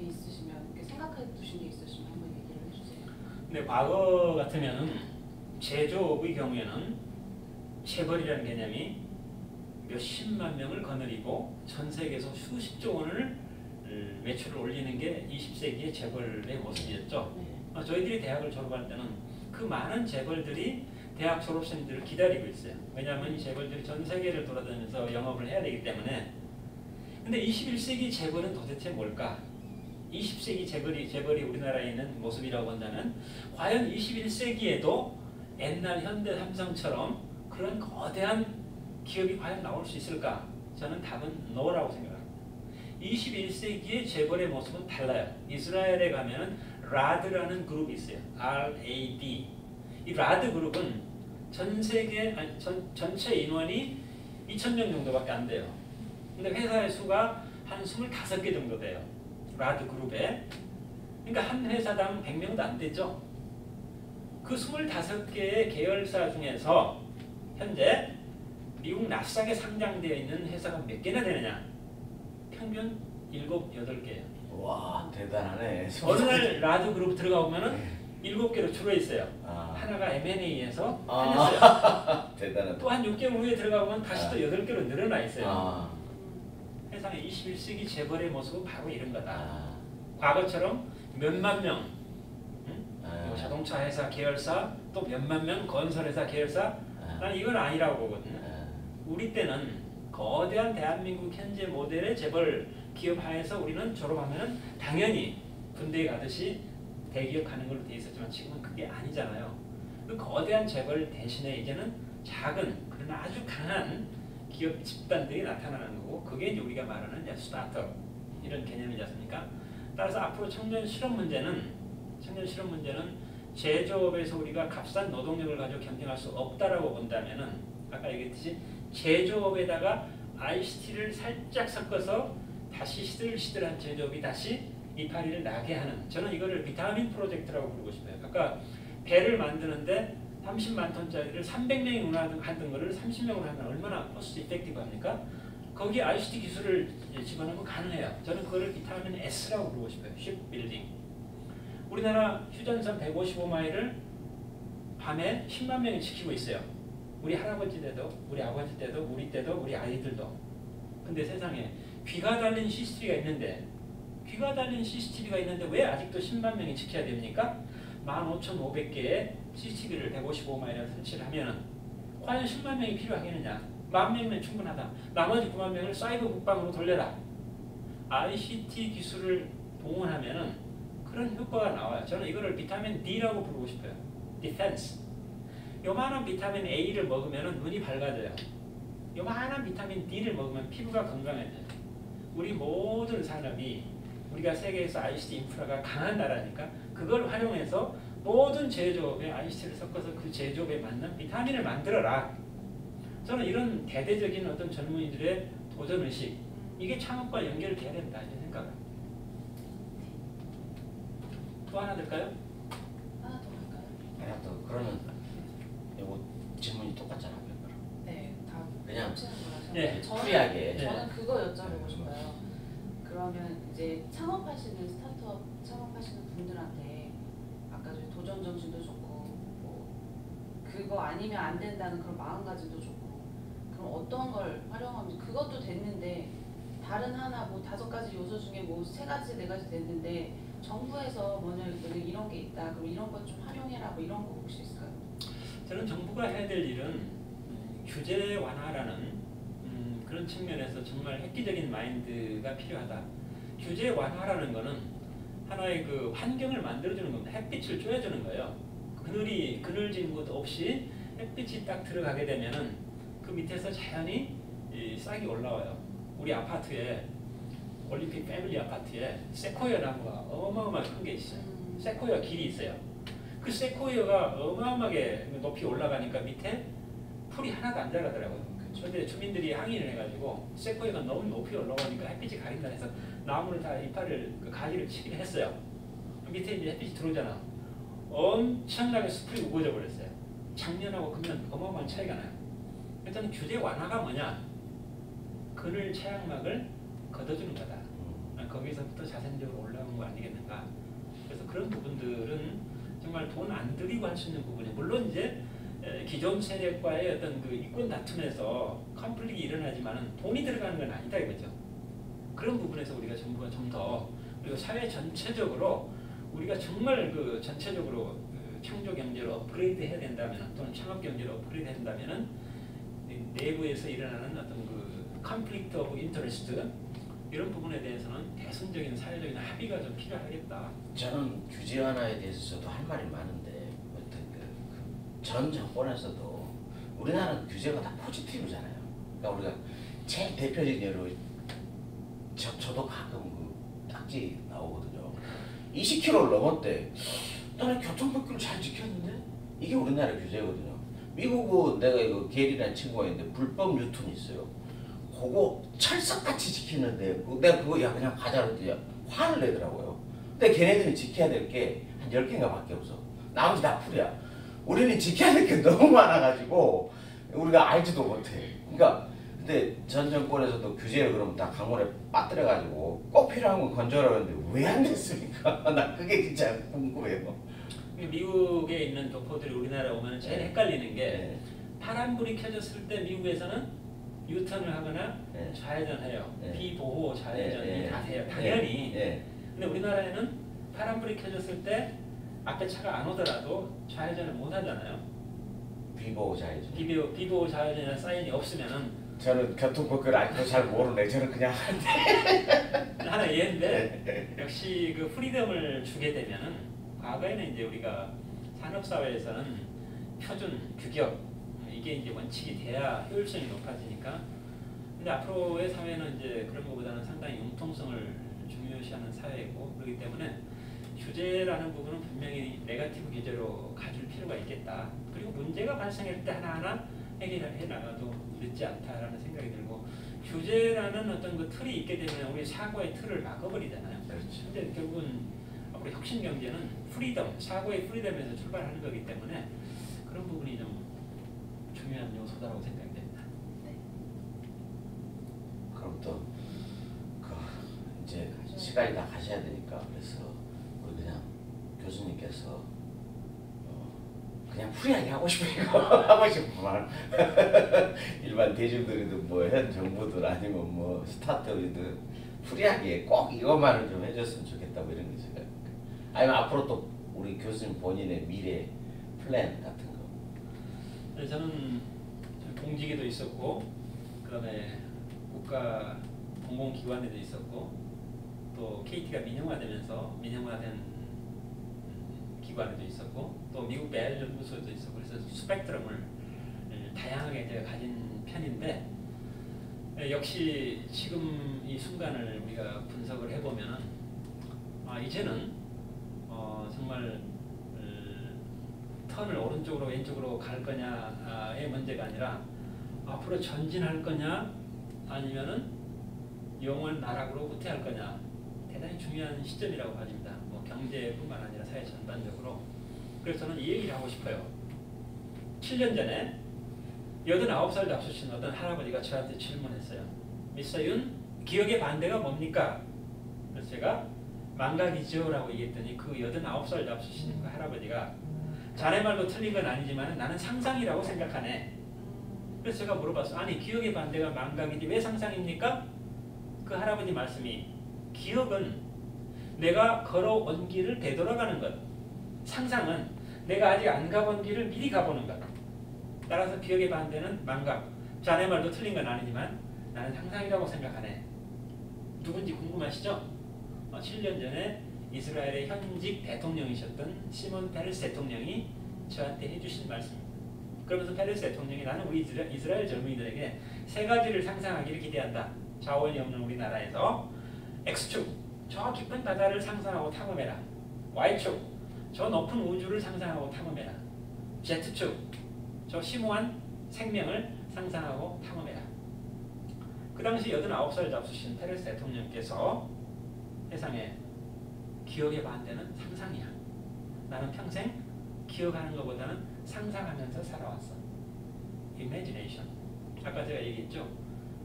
C: 있으시면 이렇게 생각해 두신 게 있으시면 한번 얘기를 해주세요.
B: 근데 과거 같으면은 제조업의 경우에는 재벌이라는 개념이 몇십만 명을 거느리고 전 세계에서 수십조 원을 매출을 올리는 게 20세기의 재벌의 모습이었죠.
C: 네.
B: 저희들이 대학을 졸업할 때는 그 많은 재벌들이 대학 졸업생들을 기다리고 있어요. 왜냐하면 이 재벌들이 전 세계를 돌아다니면서 영업을 해야 되기 때문에. 근데 21세기 재벌은 도대체 뭘까? 20세기 재벌이 우리나라에 있는 모습이라고 한다면 과연 21세기에도 옛날 현대 삼성처럼 그런 거대한 기업이 과연 나올 수 있을까? 저는 답은 no라고 생각합니다. 21세기의 재벌의 모습은 달라요. 이스라엘에 가면 라드라는 그룹이 있어요. RAD. 이 라드 그룹은 전 세계 전체 인원이 2,000명 정도밖에 안 돼요. 근데 회사의 수가 한 25개 정도 돼요. 라드 그룹에. 그러니까 한 회사당 100명도 안 되죠. 그 25개의 계열사 중에서 현재 미국 나스닥에 상장되어 있는 회사가 몇 개나 되느냐? 평균 7, 8개예요.
A: 와 대단하네.
B: 어느 날 라드 그룹 들어가 보면은 7개로 줄어 있어요.
A: 아.
B: 하나가 M&A에서
A: 아.
B: 팔렸어요.
A: 대단하다.
B: 또 한 6개월 후에 들어가 보면 다시 또 8개로 늘어나 있어요.
A: 아.
B: 세상의 21세기 재벌의 모습은 바로 이런 거다.
A: 아.
B: 과거처럼 몇만 명,
A: 아.
B: 자동차 회사 계열사, 또 몇만 명 건설회사 계열사, 난 이건 아니라고 보거든요. 우리 때는 거대한 대한민국 현재 모델의 재벌 기업 하에서 우리는 졸업하면 당연히 군대에 가듯이 대기업 가는 걸로 돼 있었지만 지금은 그게 아니잖아요. 그 거대한 재벌 대신에 이제는 작은 그러나 아주 강한 기업 집단들이 나타나는 거고 그게 이제 우리가 말하는 이제 스타트업 이런 개념이지 않습니까? 따라서 앞으로 청년 실업 문제는 제조업에서 우리가 값싼 노동력을 가지고 경쟁할 수 없다라고 본다면은 아까 얘기했듯이 제조업에다가 ICT를 살짝 섞어서 다시 시들시들한 제조업이 다시 이파리를 나게 하는, 저는 이거를 비타민 프로젝트라고 부르고 싶어요. 아까 배를 만드는데 30만 톤짜리를 300명이 운하던 거를 30명으로 하면 얼마나 코스트 이펙티브 합니까? 거기에 ICT 기술을 집어넣으면 가능해요. 저는 그거를 비타민 S라고 부르고 싶어요. 쉽빌딩. 우리나라 휴전선 155마일을 밤에 10만 명이 지키고 있어요. 우리 할아버지 때도, 우리 아버지 때도, 우리 때도, 우리 아이들도. 근데 세상에 귀가 달린 CCTV가 있는데 왜 아직도 10만 명이 지켜야 됩니까? 15,500개의 CCTV를 155마일에 설치를 하면 과연 10만 명이 필요하겠느냐? 10,000명이면 충분하다. 나머지 9만 명을 사이버 국방으로 돌려라. ICT 기술을 동원하면 그런 효과가 나와요. 저는 이거를 비타민 D라고 부르고 싶어요. Defense. 요만한 비타민 A를 먹으면 눈이 밝아져요. 요만한 비타민 D를 먹으면 피부가 건강해져요. 우리 모든 산업이, 우리가 세계에서 ICT 인프라가 강한 나라니까 그걸 활용해서 모든 제조업에 ICT를 섞어서 그 제조업에 맞는 비타민을 만들어라. 저는 이런 대대적인 어떤 젊은이들의 도전의식, 이게 창업과 연결돼야 된다 이런 생각을 합니다. 또 하나 될까요?
C: 하나 더 할까요?
A: 하나 더. 그러면 이거 질문이 똑같잖아.
C: 네, 다
A: 그냥
C: 합치는 거라서.
B: 네,
A: 프리하게.
C: 저는 그거 여쭤보고 싶어요. 그러면 이제 창업하시는 스타트업 창업하시는 분들한테 아까 전에 도전 정신도 좋고 뭐 그거 아니면 안 된다는 그런 마음가짐도 좋고, 그럼 어떤 걸 활용하면 그것도 됐는데 다른 하나 뭐 5가지 요소 중에 뭐 3가지 4가지 됐는데 정부에서 뭐냐 이런 게 있다 그럼 이런 것 좀 활용해라 뭐 이런 거 혹시 있을까요?
B: 저는 정부가 해야 될 일은 규제 완화라는 그런 측면에서 정말 획기적인 마인드가 필요하다. 규제 완화라는 거는 하나의 그 환경을 만들어주는 겁니다. 햇빛을 쬐어주는 거예요. 그늘진 곳 없이 햇빛이 딱 들어가게 되면은 그 밑에서 자연히 싹이 올라와요. 우리 아파트에, 올림픽 패밀리 아파트에 세코이아 나무가 어마어마하게 큰 게 있어요. 세코이아 길이 있어요. 그 세코이아가 어마어마하게 높이 올라가니까 밑에 풀이 하나도 안 자라더라고요. 그런데 주민들이 항의를 해가지고 세코이아가 너무 높이 올라오니까 햇빛이 가린다 해서 나무를 다 그 가지를 치기로 했어요. 밑에 이제 햇빛이 들어오잖아. 엄청나게 숲이 우거져 버렸어요. 작년하고 금년 어마어마한 차이가 나요. 일단 규제 완화가 뭐냐? 그늘 차양막을 걷어주는 거다. 거기서부터 자생적으로 올라오는 거 아니겠는가? 그래서 그런 부분들은 정말 돈 안 들이고 할 수 있는 부분이, 물론 이제 기존 세력과의 어떤 그 이권 다툼에서 컨플릭이 일어나지만은 돈이 들어가는 건 아니다 이거죠. 그런 부분에서 우리가 정부가 좀 더, 그리고 사회 전체적으로 우리가 정말 그 전체적으로 그 창조 경제를 업그레이드 해야 된다면, 또는 창업 경제를 업그레이드 해야 된다면은 내부에서 일어나는 어떤 그 컨플릭트 오브 인터레스트, 이런 부분에 대해서는 대선적인 사회적인 합의가 좀 필요하겠다.
A: 저는 규제 완화에 대해서도 할 말이 많은데 어떤 전 정권에서도 우리나라는 규제가 다 포지티브잖아요. 그러니까 우리가 제일 대표적인 예로 저도 가끔 그 딱지 나오거든요. 20km를 넘었대. 나는 교통법규를 잘 지켰는데 이게 우리나라 규제거든요. 미국은 내가 이거 게리라는 친구가 있는데 불법 유턴이 있어요. 그거 철석같이 지키는데 내가 그거 야 그냥 가자고 했더니 화를 내더라고요. 근데 걔네들이 지켜야 될 게 한 10개인가 밖에 없어. 나머지 다 풀이야. 우리는 지켜야 될 게 너무 많아가지고 우리가 알지도 못해. 그러니까 근데 전 정권에서도 규제를 그럼 다 강물에 빠뜨려가지고 꼭 필요한 건 건져라 했는데 왜 안 됐습니까? 나 그게 진짜 궁금해요.
B: 미국에 있는 교포들이 우리나라에 오면 제일 헷갈리는 게
A: 네.
B: 파란불이 켜졌을 때 미국에서는 유턴을 하거나
A: 네.
B: 좌회전해요.
A: 네.
B: 비보호 좌회전이
A: 네.
B: 다 해요. 당연히.
A: 네.
B: 근데 우리나라에는 파란불이 켜졌을 때 앞에 차가 안 오더라도 좌회전을 못 하잖아요.
A: 비보호 좌회전.
B: 비보호 좌회전이라는 사인이 없으면은,
A: 저는 교통법규를 아직도 잘 모르네. 저는 그냥
B: 하나 예인데 역시 그 프리덤을 주게 되면은, 과거에는 이제 우리가 산업사회에서는 표준, 규격, 이게 이제 원칙이 돼야 효율성이 높아지니까. 근데 앞으로의 사회는 이제 그런 것보다는 상당히 융통성을 중요시하는 사회이고, 그렇기 때문에 규제라는 부분은 분명히 네거티브 규제로 가줄 필요가 있겠다. 그리고 문제가 발생할 때 하나하나 해결해 나가도 늦지 않다라는 생각이 들고, 규제라는 어떤 그 틀이 있게 되면 우리 사고의 틀을 막아버리잖아요.
A: 그렇죠.
B: 근데 결국은 앞으로 혁신 경제는 프리덤, 사고의 프리덤에서 출발하는 거기 때문에 그런 부분이 좀 중요한 요소다라고 생각이 됩니다.
A: 그럼 또 이제 시간이 다 가셔야 되니까 그래서 우리 그냥 교수님께서 그냥 프리하게 하고 싶은 거 하고 싶은 말 일반 대중들이든 뭐 현 정부든 아니면 뭐 스타트업이든 프리하게 꼭 이것만을 좀 해줬으면 좋겠다고 이런 게 생각합니다. 아니면 앞으로 또 우리 교수님 본인의 미래 플랜 같은 거.
B: 네, 저는 공직에도 있었고 그다음에 국가 공공기관에도 있었고 또 KT가 민영화되면서 민영화된 기관에도 있었고 또 미국 벨 연구소에도 있었고 그래서 스펙트럼을 다양하게 제가 가진 편인데 역시 지금 이 순간을 우리가 분석을 해보면은 이제는 정말 턴을 오른쪽으로 왼쪽으로 갈 거냐의 문제가 아니라 앞으로 전진할 거냐 아니면은 영원 나락으로 후퇴할 거냐 대단히 중요한 시점이라고 봐집니다. 뭐 경제뿐만 아니라 사회 전반적으로. 그래서 저는 이 얘기를 하고 싶어요. 7년 전에 89살 잡수신 어떤 할아버지가 저한테 질문했어요. 미스터 윤, 기억의 반대가 뭡니까? 그래서 제가 망각이죠 라고 얘기했더니 그 89살 잡수신 그 할아버지가 자네 말도 틀린 건 아니지만 나는 상상이라고 생각하네. 그래서 제가 물어봤어요. 아니 기억의 반대가 망각이지 왜 상상입니까? 그 할아버지 말씀이 기억은 내가 걸어온 길을 되돌아가는 것, 상상은 내가 아직 안 가본 길을 미리 가보는 것. 따라서 기억의 반대는 망각. 자네 말도 틀린 건 아니지만 나는 상상이라고 생각하네. 누군지 궁금하시죠? 7년 전에 이스라엘의 현직 대통령이셨던 시몬 페레스 대통령이 저한테 해주신 말씀입니다. 그러면서 페레스 대통령이 나는 우리 이스라엘 젊은이들에게 세 가지를 상상하기를 기대한다. 자원이 없는 우리나라에서 X축, 저 깊은 바다를 상상하고 탐험해라. Y축, 저 높은 우주를 상상하고 탐험해라. Z축, 저 심오한 생명을 상상하고 탐험해라. 그 당시 89살 잡수신 페레스 대통령께서 세상에 기억의 반대는 상상이야. 나는 평생 기억하는 것보다는 상상하면서 살아왔어. Imagination. 아까 제가 얘기했죠.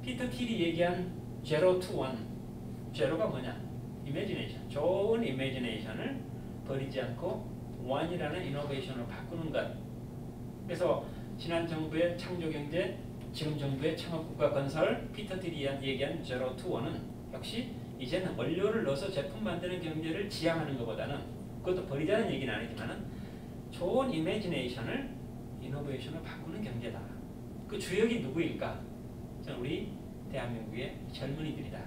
B: 피터 틸이 얘기한 제로 투 원. 제로가 뭐냐? Imagination. 좋은 imagination을 버리지 않고 원이라는 이노베이션으로 바꾸는 것. 그래서 지난 정부의 창조경제, 지금 정부의 창업국가 건설, 피터 틸이 얘기한 제로 투 원은 역시 이제는 원료를 넣어서 제품 만드는 경제를 지향하는 것보다는 그것도 버리자는 얘기는 아니지만 좋은 이미지네이션을 이노베이션으로 바꾸는 경제다. 그 주역이 누구일까? 저는 우리 대한민국의 젊은이들이다.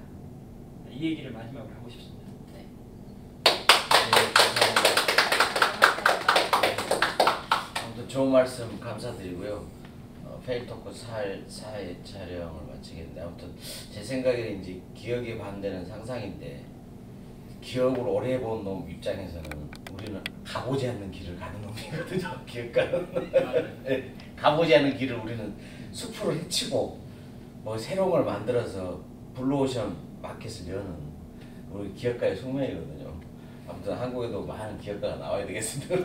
B: 이 얘기를 마지막으로 하고 싶습니다.
C: 네.
A: 아무튼 좋은 말씀 감사드리고요. 페이토크 사회 촬영을 마치겠는데 아무튼 제 생각에는 이제 기억의 반대는 상상인데 기억을 오래 본 놈 입장에서는 우리는 가보지 않는 길을 가는 놈이거든요. 기억가는 네, 가보지 않는 길을 우리는 숲으로 헤치고 뭐 새로운 걸 만들어서 블루오션 마켓을 여는 우리 기업가의 숙명이거든요. 아무튼 한국에도 많은 기업가가 나와야 되겠습니다.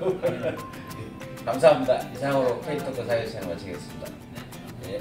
A: 감사합니다. 이상으로 페이토크 사회 촬영 마치겠습니다. 네.